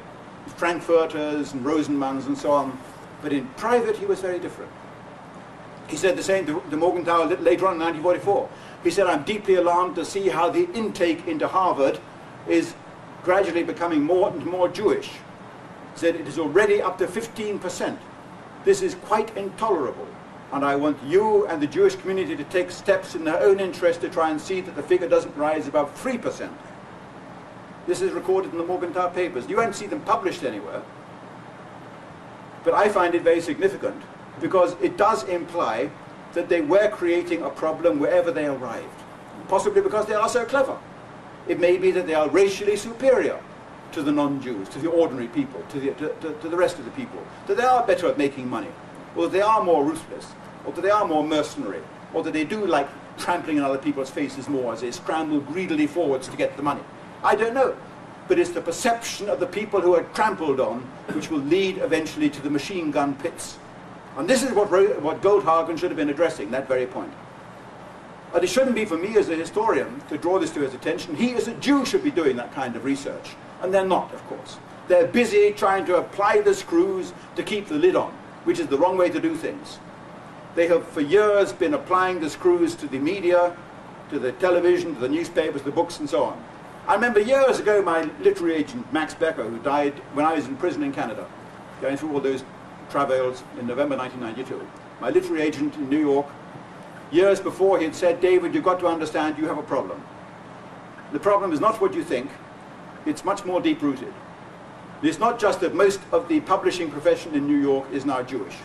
Frankfurters and Rosenmanns and so on. But in private, he was very different. He said the same to Morgenthau later on in 1944. He said, "I'm deeply alarmed to see how the intake into Harvard is gradually becoming more and more Jewish." He said, "It is already up to 15%. This is quite intolerable, and I want you and the Jewish community to take steps in their own interest to try and see that the figure doesn't rise above 3%. This is recorded in the Morgenthau papers. You won't see them published anywhere, but I find it very significant because it does imply that they were creating a problem wherever they arrived, possibly because they are so clever. It may be that they are racially superior to the non-Jews, to the ordinary people, to the rest of the people, that they are better at making money, or that they are more ruthless, or that they are more mercenary, or that they do like trampling in other people's faces more as they scramble greedily forwards to get the money. I don't know, but it's the perception of the people who are trampled on which will lead eventually to the machine gun pits. And this is what Goldhagen should have been addressing, that very point. And it shouldn't be for me as a historian to draw this to his attention. He as a Jew should be doing that kind of research. And they're not, of course. They're busy trying to apply the screws to keep the lid on, which is the wrong way to do things. They have for years been applying the screws to the media, to the television, to the newspapers, the books, and so on. I remember years ago my literary agent, Max Becker, who died when I was in prison in Canada, going through all those travails in November 1992. My literary agent in New York, years before, he had said, "David, you've got to understand you have a problem. The problem is not what you think, it's much more deep-rooted. It's not just that most of the publishing profession in New York is now Jewish.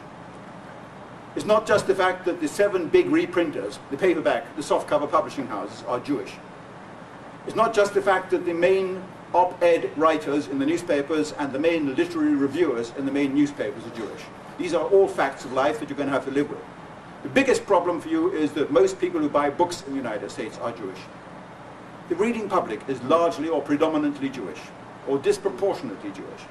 It's not just the fact that the 7 big reprinters, the paperback, the softcover publishing houses are Jewish. It's not just the fact that the main op-ed writers in the newspapers and the main literary reviewers in the main newspapers are Jewish. These are all facts of life that you're going to have to live with. The biggest problem for you is that most people who buy books in the United States are Jewish. The reading public is largely or predominantly Jewish, or disproportionately Jewish.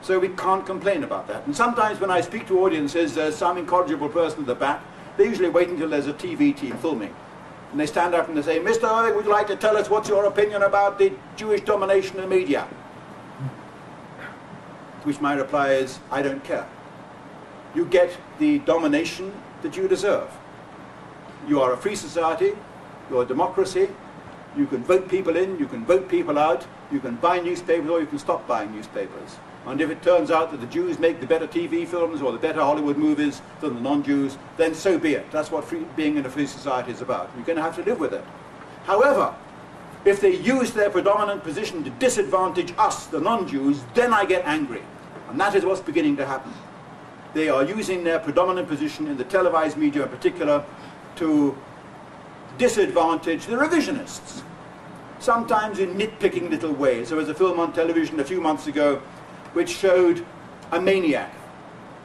So we can't complain about that. And sometimes when I speak to audiences, there's some incorrigible person at the back, they usually wait until there's a TV team filming. And they stand up and they say, "Mr. Irving, would you like to tell us what's your opinion about the Jewish domination in the media?" To which my reply is, I don't care. You get the domination that you deserve. You are a free society, you're a democracy, you can vote people in, you can vote people out, you can buy newspapers or you can stop buying newspapers. And if it turns out that the Jews make the better TV films or the better Hollywood movies than the non-Jews, then so be it. That's what being in a free society is about. You're going to have to live with it. However, if they use their predominant position to disadvantage us, the non-Jews, then I get angry. And that is what's beginning to happen. They are using their predominant position in the televised media in particular to disadvantage the revisionists, sometimes in nitpicking little ways. There was a film on television a few months ago which showed a maniac,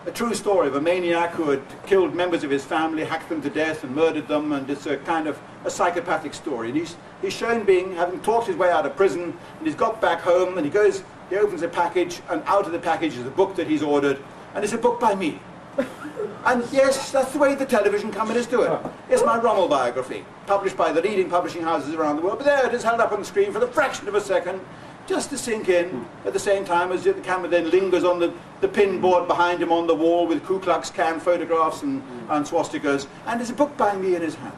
a true story of a maniac who had killed members of his family, hacked them to death and murdered them, and it's a kind of a psychopathic story. And he's shown having talked his way out of prison, and he's got back home, and he opens a package, and out of the package is a book that he's ordered, and it's a book by me. And yes, that's the way the television companies do it. It's my Rommel biography, published by the leading publishing houses around the world, but there it is held up on the screen for the fraction of a second, just to sink in, at the same time as the camera then lingers on the pin board behind him on the wall with Ku Klux Klan photographs and swastikas, and there's a book by me in his hand.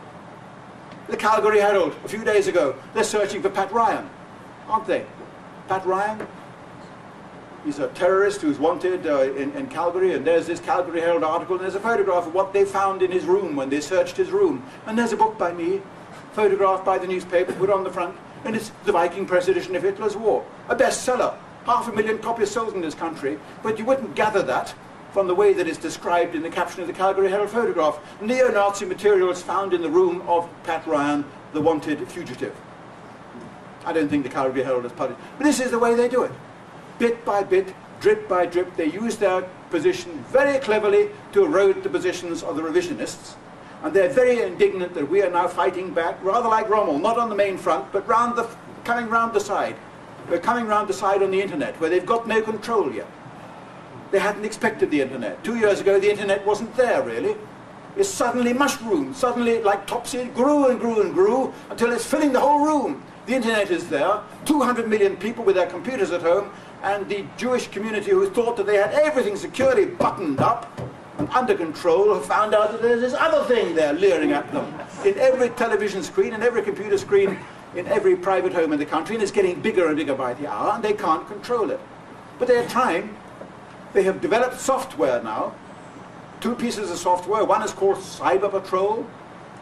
The Calgary Herald, a few days ago, they're searching for Pat Ryan, aren't they? Pat Ryan? He's a terrorist who's wanted in Calgary, and there's this Calgary Herald article, and there's a photograph of what they found in his room when they searched his room. And there's a book by me, photographed by the newspaper, put on the front, and it's the Viking press edition of Hitler's War. A bestseller. 500,000 copies sold in this country, but you wouldn't gather that from the way that it's described in the caption of the Calgary Herald photograph. Neo-Nazi materials found in the room of Pat Ryan, the wanted fugitive. I don't think the Calgary Herald has published, but this is the way they do it. Bit by bit, drip by drip, they use their position very cleverly to erode the positions of the revisionists. And they're very indignant that we are now fighting back, rather like Rommel, not on the main front, but coming round the side. We're coming round the side on the internet, where they've got no control yet. They hadn't expected the internet. 2 years ago, the internet wasn't there, really. It suddenly mushroomed, suddenly, like topseed, grew and grew and grew, until it's filling the whole room. The internet is there, 200 million people with their computers at home, and the Jewish community who thought that they had everything securely buttoned up and under control have found out that there's this other thing there leering at them in every television screen, in every computer screen, in every private home in the country, and it's getting bigger and bigger by the hour, and they can't control it. But they're trying. They have developed software now, 2 pieces of software. One is called Cyber Patrol,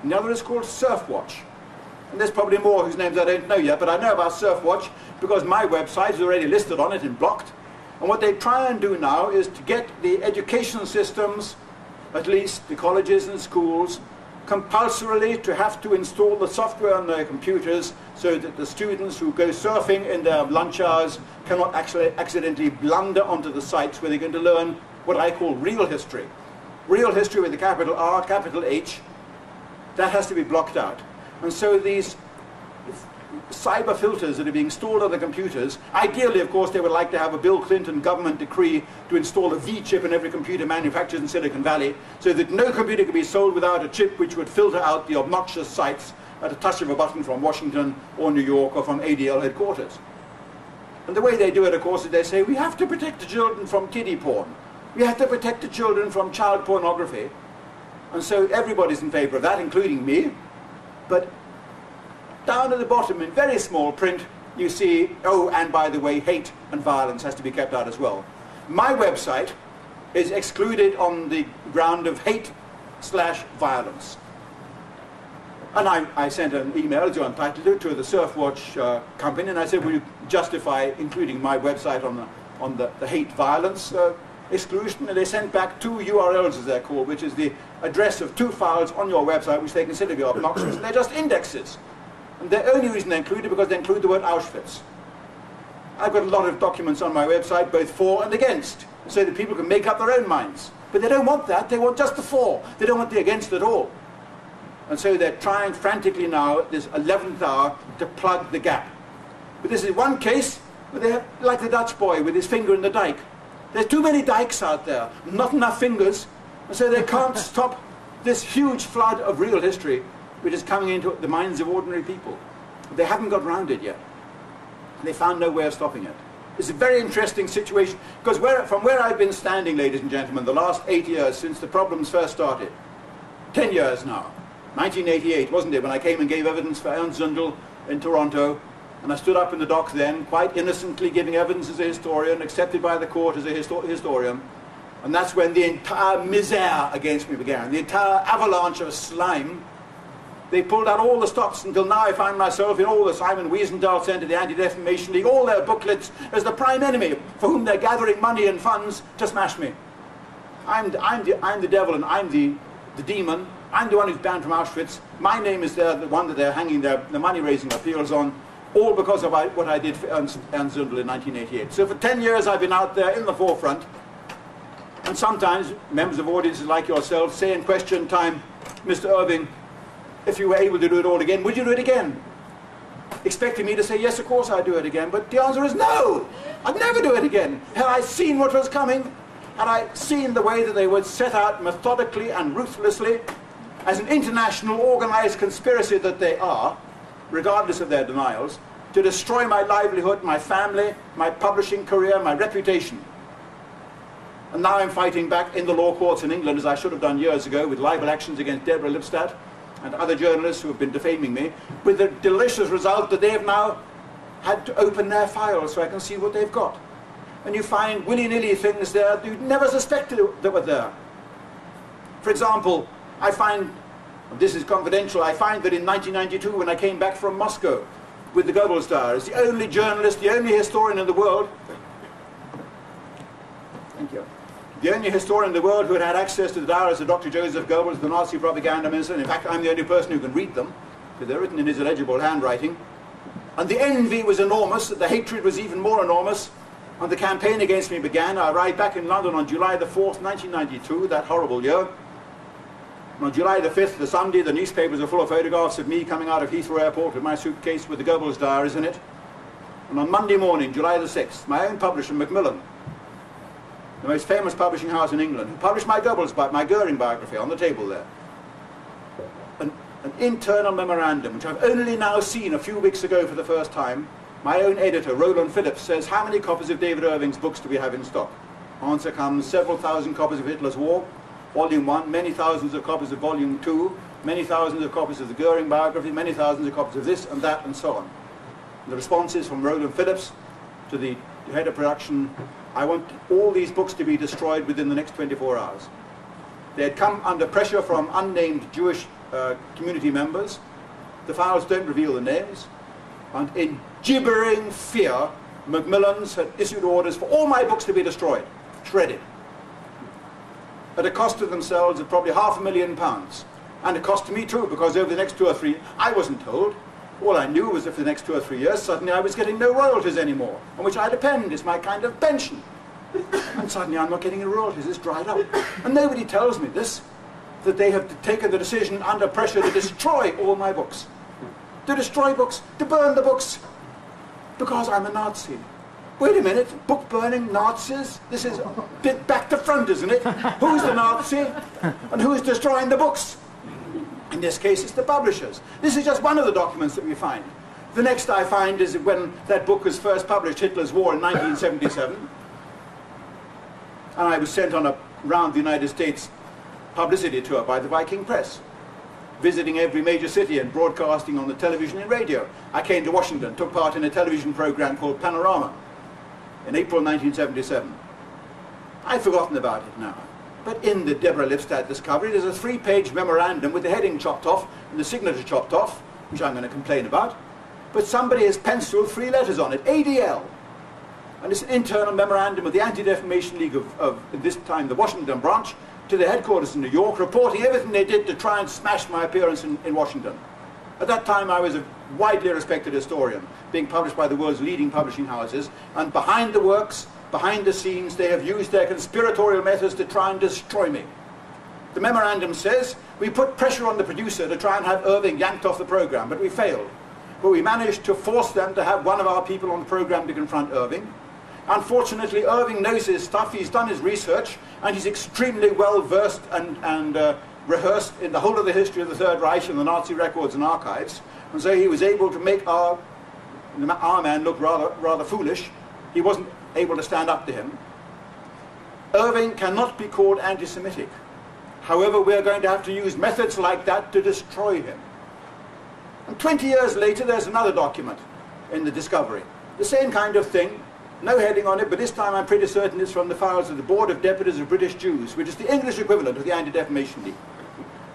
and the other is called Surfwatch. And there's probably more whose names I don't know yet, but I know about Surfwatch because my website is already listed on it and blocked. And what they try and do now is to get the education systems, at least the colleges and schools, compulsorily to have to install the software on their computers so that the students who go surfing in their lunch hours cannot actually accidentally blunder onto the sites where they're going to learn what I call real history. Real history with a capital R, capital H, that has to be blocked out. And so these cyber filters that are being stored on the computers, ideally, of course, they would like to have a Bill Clinton government decree to install a V chip in every computer manufactured in Silicon Valley, so that no computer could be sold without a chip which would filter out the obnoxious sites at a touch of a button from Washington or New York or from ADL headquarters. And the way they do it, of course, is they say, we have to protect the children from kiddie porn. We have to protect the children from child pornography. And so everybody's in favor of that, including me. But down at the bottom, in very small print, you see, oh, and by the way, hate and violence has to be kept out as well. My website is excluded on the ground of hate/violence. And I sent an email, as you untitled it, to the Surfwatch company, and I said, will you justify including my website on the hate-violence exclusion? And they sent back 2 URLs, as they're called, which is the address of 2 files on your website which they consider to be obnoxious. They're just indexes. And the only reason they include it because they include the word Auschwitz. I've got a lot of documents on my website, both for and against, so that people can make up their own minds. But they don't want that, they want just the for. They don't want the against at all. And so they're trying frantically now at this 11th hour to plug the gap. But this is one case where they have, like the Dutch boy with his finger in the dike. There's too many dikes out there, not enough fingers, and so they can't stop this huge flood of real history which is coming into the minds of ordinary people. They haven't got round it yet. They found no way of stopping it. It's a very interesting situation, because from where I've been standing, ladies and gentlemen, the last 8 years since the problems first started, 10 years now, 1988, wasn't it, when I came and gave evidence for Ernst Zundel in Toronto, and I stood up in the dock then, quite innocently giving evidence as a historian, accepted by the court as a historian, and that's when the entire misère against me began, the entire avalanche of slime. They pulled out all the stops until now I find myself in all the Simon Wiesenthal Centre, the Anti-Defamation League, all their booklets as the prime enemy for whom they're gathering money and funds to smash me. I'm the devil and I'm the demon. I'm the one who's banned from Auschwitz. My name is the one that they're hanging their money-raising appeals on, all because of what I did for Ernst Zundel in 1988. So for 10 years I've been out there in the forefront, and sometimes members of audiences like yourself say in question time, Mr. Irving, if you were able to do it all again, would you do it again? Expecting me to say, yes, of course I'd do it again, but the answer is no! I'd never do it again. Had I seen what was coming, had I seen the way that they would set out methodically and ruthlessly, as an international organized conspiracy that they are, regardless of their denials, to destroy my livelihood, my family, my publishing career, my reputation. And now I'm fighting back in the law courts in England, as I should have done years ago, with libel actions against Deborah Lipstadt and other journalists who have been defaming me, with the delicious result that they have now had to open their files so I can see what they've got. And you find willy-nilly things there that you'd never suspected that were there. For example, I find, this is confidential, I find that in 1992 when I came back from Moscow with the Goebbels Diary, as the only journalist, the only historian in the world, thank you, the only historian in the world who had had access to the diaries of Dr. Joseph Goebbels, the Nazi propaganda minister, and in fact I'm the only person who can read them, because they're written in his illegible handwriting, and the envy was enormous, the hatred was even more enormous, and the campaign against me began. I arrived back in London on July the 4th, 1992, that horrible year. And on July the 5th, the Sunday, the newspapers are full of photographs of me coming out of Heathrow Airport with my suitcase with the Goebbels diaries in it. And on Monday morning, July the 6th, my own publisher, Macmillan, the most famous publishing house in England, who published my Goebbels, my Goering biography on the table there, an internal memorandum, which I've only now seen a few weeks ago for the first time. My own editor, Roland Phillips, says, how many copies of David Irving's books do we have in stock? Answer comes, several thousand copies of Hitler's War, Volume 1, many thousands of copies of Volume 2, many thousands of copies of the Goering biography, many thousands of copies of this and that and so on. The responses from Roland Phillips to the head of production, I want all these books to be destroyed within the next 24 hours. They had come under pressure from unnamed Jewish community members. The files don't reveal the names. And in gibbering fear, Macmillan's had issued orders for all my books to be destroyed, shredded, at a cost to themselves of probably £500,000. And a cost to me too, because over the next 2 or 3, I wasn't told. All I knew was that for the next 2 or 3 years, suddenly I was getting no royalties anymore, on which I depend. It's my kind of pension. And suddenly I'm not getting any royalties, it's dried up. And nobody tells me this, that they have taken the decision under pressure to destroy all my books. To destroy books, to burn the books, because I'm a Nazi. Wait a minute, book burning, Nazis? This is a bit back to front, isn't it? Who's the Nazi and who's destroying the books? In this case, it's the publishers. This is just one of the documents that we find. The next I find is when that book was first published, Hitler's War, in 1977. And I was sent on a round the United States publicity tour by the Viking Press, visiting every major city and broadcasting on the television and radio. I came to Washington, took part in a television program called Panorama in April 1977. I've forgotten about it now. But in the Deborah Lipstadt discovery, there's a 3-page memorandum with the heading chopped off and the signature chopped off, which I'm going to complain about. But somebody has penciled 3 letters on it, ADL. And it's an internal memorandum of the Anti-Defamation League of this time, the Washington branch, to the headquarters in New York, reporting everything they did to try and smash my appearance in Washington. At that time I was a widely respected historian, being published by the world's leading publishing houses, and behind the works, behind the scenes, they have used their conspiratorial methods to try and destroy me. The memorandum says, we put pressure on the producer to try and have Irving yanked off the program, but we failed. But we managed to force them to have one of our people on the program to confront Irving. Unfortunately, Irving knows his stuff, he's done his research, and he's extremely well versed and rehearsed in the whole of the history of the Third Reich and the Nazi records and archives, and so he was able to make our man look rather foolish, he wasn't able to stand up to him. Irving cannot be called anti-Semitic. However, we are going to have to use methods like that to destroy him. And 20 years later, there's another document in the Discovery. The same kind of thing, no heading on it, but this time I'm pretty certain it's from the files of the Board of Deputies of British Jews, which is the English equivalent of the Anti-Defamation League.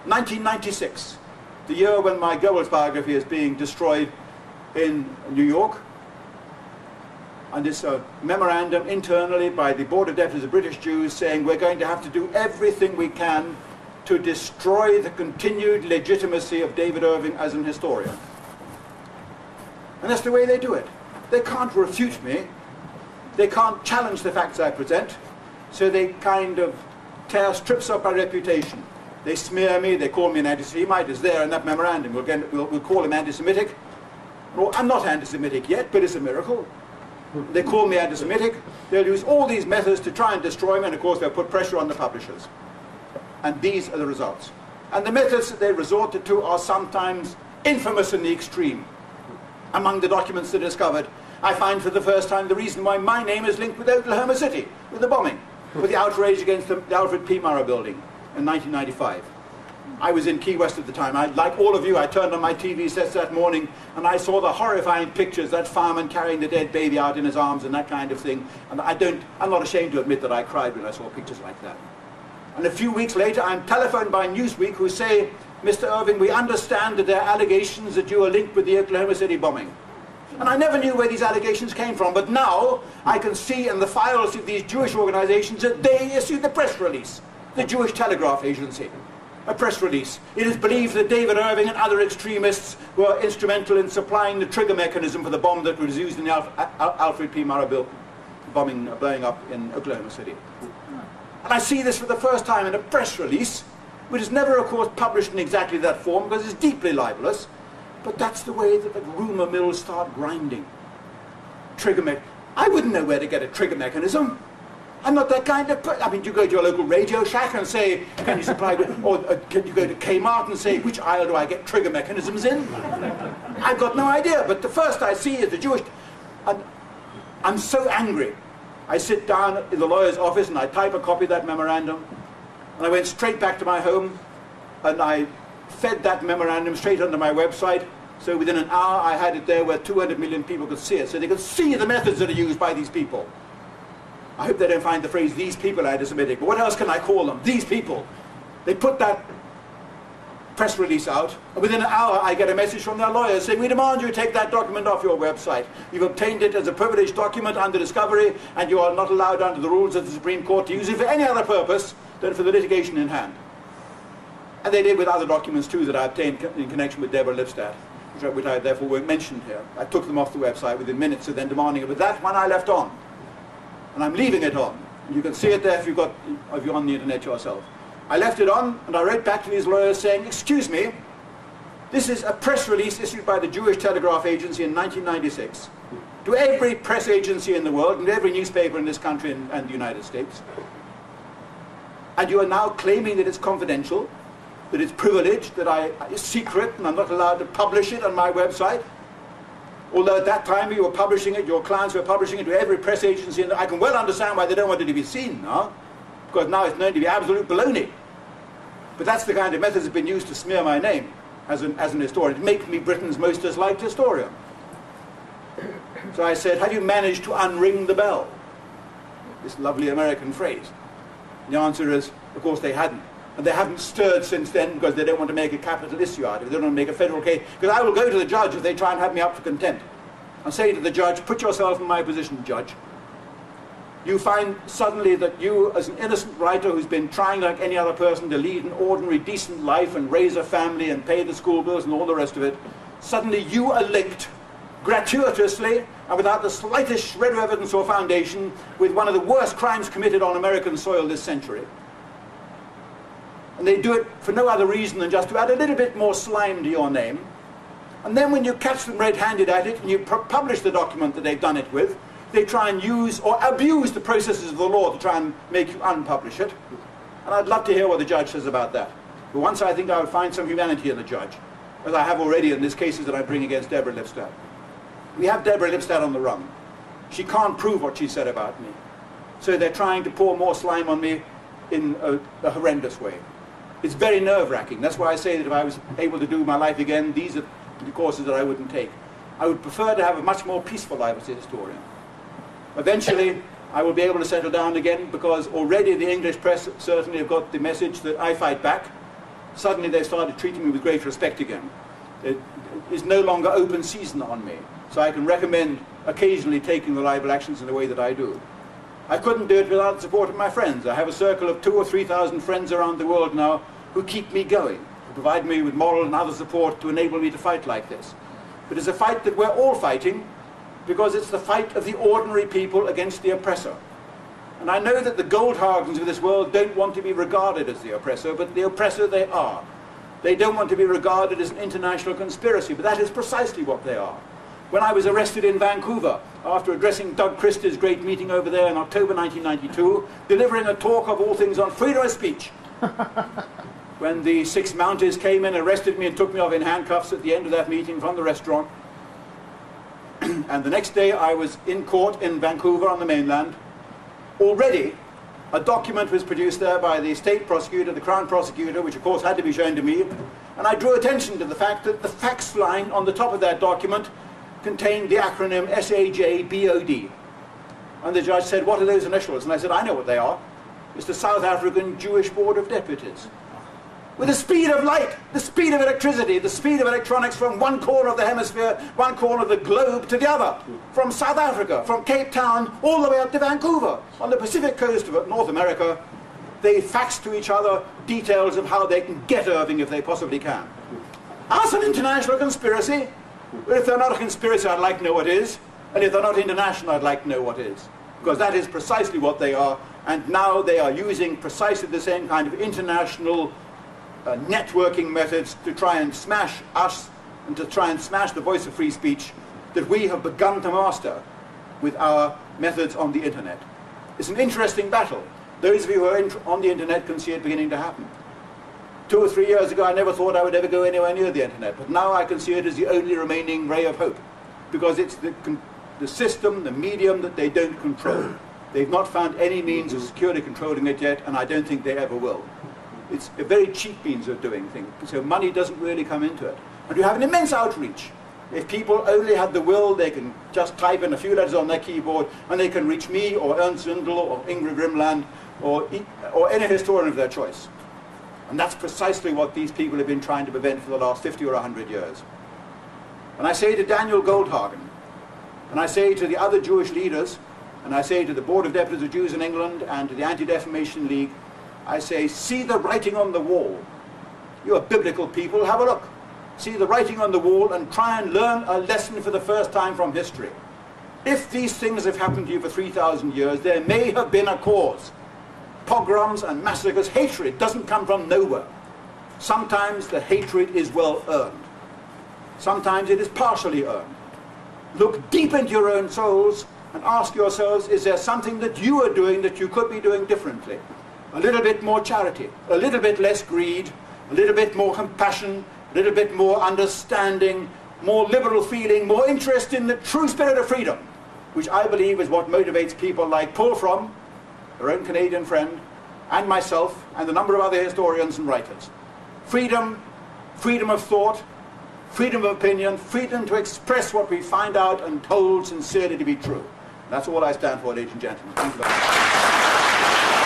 1996, the year when my Goebbels biography is being destroyed in New York. And it's a memorandum internally by the Board of Deputies of British Jews saying we're going to have to do everything we can to destroy the continued legitimacy of David Irving as an historian. And that's the way they do it. They can't refute me. They can't challenge the facts I present. So they kind of tear strips up my reputation. They smear me, they call me an anti-Semite. It's there in that memorandum. We'll call him anti-Semitic. Well, I'm not anti-Semitic yet, but it's a miracle. They call me anti-Semitic. They'll use all these methods to try and destroy me, and of course they'll put pressure on the publishers. And these are the results. And the methods that they resorted to are sometimes infamous in the extreme. Among the documents that are discovered, I find for the first time the reason why my name is linked with Oklahoma City, with the bombing, with the outrage against the Alfred P. Murrah building in 1995. I was in Key West at the time. Like all of you, I turned on my TV sets that morning and I saw the horrifying pictures, that fireman carrying the dead baby out in his arms and that kind of thing. And I'm not ashamed to admit that I cried when I saw pictures like that. And a few weeks later, I'm telephoned by Newsweek who say, Mr. Irving, we understand that there are allegations that you are linked with the Oklahoma City bombing. And I never knew where these allegations came from, but now I can see in the files of these Jewish organizations that they issued the press release, the Jewish Telegraph Agency. A press release. It is believed that David Irving and other extremists were instrumental in supplying the trigger mechanism for the bomb that was used in the Alfred P. Murrah bombing, blowing up in Oklahoma City. And I see this for the first time in a press release, which is never, of course, published in exactly that form because it's deeply libelous. But that's the way that the rumour mills start grinding. I wouldn't know where to get a trigger mechanism. I'm not that kind of person. I mean, do you go to your local Radio Shack and say, can you supply, or can you go to Kmart and say, which aisle do I get trigger mechanisms in? I've got no idea, but the first I see is the Jewish, and I'm so angry. I sit down in the lawyer's office and I type a copy of that memorandum, and I went straight back to my home, and I fed that memorandum straight onto my website, so within an hour I had it there where 200 million people could see it, so they could see the methods that are used by these people. I hope they don't find the phrase, these people are anti-Semitic, but what else can I call them? These people. They put that press release out, and within an hour I get a message from their lawyers saying, we demand you take that document off your website. You've obtained it as a privileged document under discovery, and you are not allowed under the rules of the Supreme Court to use it for any other purpose than for the litigation in hand. And they did with other documents too that I obtained in connection with Deborah Lipstadt, which I therefore won't mention here. I took them off the website within minutes of then demanding it, but that one I left on. And I'm leaving it on. You can see it there if you're on the internet yourself. I left it on, and I wrote back to these lawyers saying, excuse me, this is a press release issued by the Jewish Telegraph Agency in 1996 to every press agency in the world and every newspaper in this country and the United States. And you are now claiming that it's confidential, that it's privileged, that it's secret, and I'm not allowed to publish it on my website. Although at that time you were publishing it, your clients were publishing it to every press agency, and I can well understand why they don't want it to be seen now, because now it's known to be absolute baloney. But that's the kind of methods that have been used to smear my name as an historian. It makes me Britain's most disliked historian. So I said, have you managed to unring the bell? This lovely American phrase. And the answer is, of course they hadn't. And they haven't stirred since then because they don't want to make a capital issue out of it. They don't want to make a federal case. Because I will go to the judge if they try and have me up for contempt. And say to the judge, put yourself in my position, judge. You find suddenly that you, as an innocent writer who's been trying like any other person to lead an ordinary, decent life and raise a family and pay the school bills and all the rest of it, suddenly you are linked gratuitously and without the slightest shred of evidence or foundation with one of the worst crimes committed on American soil this century. And they do it for no other reason than just to add a little bit more slime to your name. And then when you catch them red-handed at it and you publish the document that they've done it with, they try and use or abuse the processes of the law to try and make you unpublish it. And I'd love to hear what the judge says about that. But once I think I would find some humanity in the judge, as I have already in these cases that I bring against Deborah Lipstadt. We have Deborah Lipstadt on the run. she can't prove what she said about me. So they're trying to pour more slime on me in a horrendous way. It's very nerve-wracking. That's why I say that if I was able to do my life again, these are the courses that I wouldn't take. I would prefer to have a much more peaceful life as a historian. Eventually, I will be able to settle down again, because already the English press certainly have got the message that I fight back. Suddenly they've started treating me with great respect again. It is no longer open season on me, so I can recommend occasionally taking the libel actions in the way that I do. I couldn't do it without the support of my friends. I have a circle of 2,000 or 3,000 friends around the world now who keep me going, who provide me with moral and other support to enable me to fight like this. But it's a fight that we're all fighting, because it's the fight of the ordinary people against the oppressor. And I know that the Goldhagens of this world don't want to be regarded as the oppressor, but the oppressor they are. They don't want to be regarded as an international conspiracy, but that is precisely what they are. When I was arrested in Vancouver, after addressing Doug Christie's great meeting over there in October 1992, delivering a talk of all things on freedom of speech, when the 6 Mounties came in, arrested me and took me off in handcuffs at the end of that meeting from the restaurant, and the next day I was in court in Vancouver on the mainland, already a document was produced there by the state prosecutor, the Crown prosecutor, which of course had to be shown to me, and I drew attention to the fact that the facts line on the top of that document contained the acronym SAJBOD. And the judge said, "What are those initials?" And I said, "I know what they are. It's the South African Jewish Board of Deputies." With the speed of light, the speed of electricity, the speed of electronics from one corner of the hemisphere, one corner of the globe to the other, from South Africa, from Cape Town, all the way up to Vancouver, on the Pacific coast of North America, they fax to each other details of how they can get Irving if they possibly can. As an international conspiracy, but if they're not a conspiracy, I'd like to know what is, and if they're not international, I'd like to know what is, because that is precisely what they are, and now they are using precisely the same kind of international networking methods to try and smash us and to try and smash the voice of free speech that we have begun to master with our methods on the internet. It's an interesting battle. Those of you who are on the internet can see it beginning to happen. 2 or 3 years ago I never thought I would ever go anywhere near the internet, but now I can see it as the only remaining ray of hope, because it's the system, the medium that they don't control. They've not found any means of securely controlling it yet, and I don't think they ever will. It's a very cheap means of doing things, so money doesn't really come into it. And you have an immense outreach. If people only had the will, they can just type in a few letters on their keyboard, and they can reach me, or Ernst Zundel, or Ingrid Grimland, or any historian of their choice. And that's precisely what these people have been trying to prevent for the last 50 or 100 years. And I say to Daniel Goldhagen, and I say to the other Jewish leaders, and I say to the Board of Deputies of Jews in England, and to the Anti-Defamation League, I say, see the writing on the wall. You are biblical people, have a look. See the writing on the wall and try and learn a lesson for the first time from history. If these things have happened to you for 3,000 years, there may have been a cause. Pogroms and massacres, hatred doesn't come from nowhere. Sometimes the hatred is well earned. Sometimes it is partially earned. Look deep into your own souls and ask yourselves, is there something that you are doing that you could be doing differently? A little bit more charity, a little bit less greed, a little bit more compassion, a little bit more understanding, more liberal feeling, more interest in the true spirit of freedom, which I believe is what motivates people like Paul Fromm, our own Canadian friend, and myself, and a number of other historians and writers. Freedom, freedom of thought, freedom of opinion, freedom to express what we find out and hold sincerely to be true. That's all I stand for, ladies and gentlemen. Thank you very much.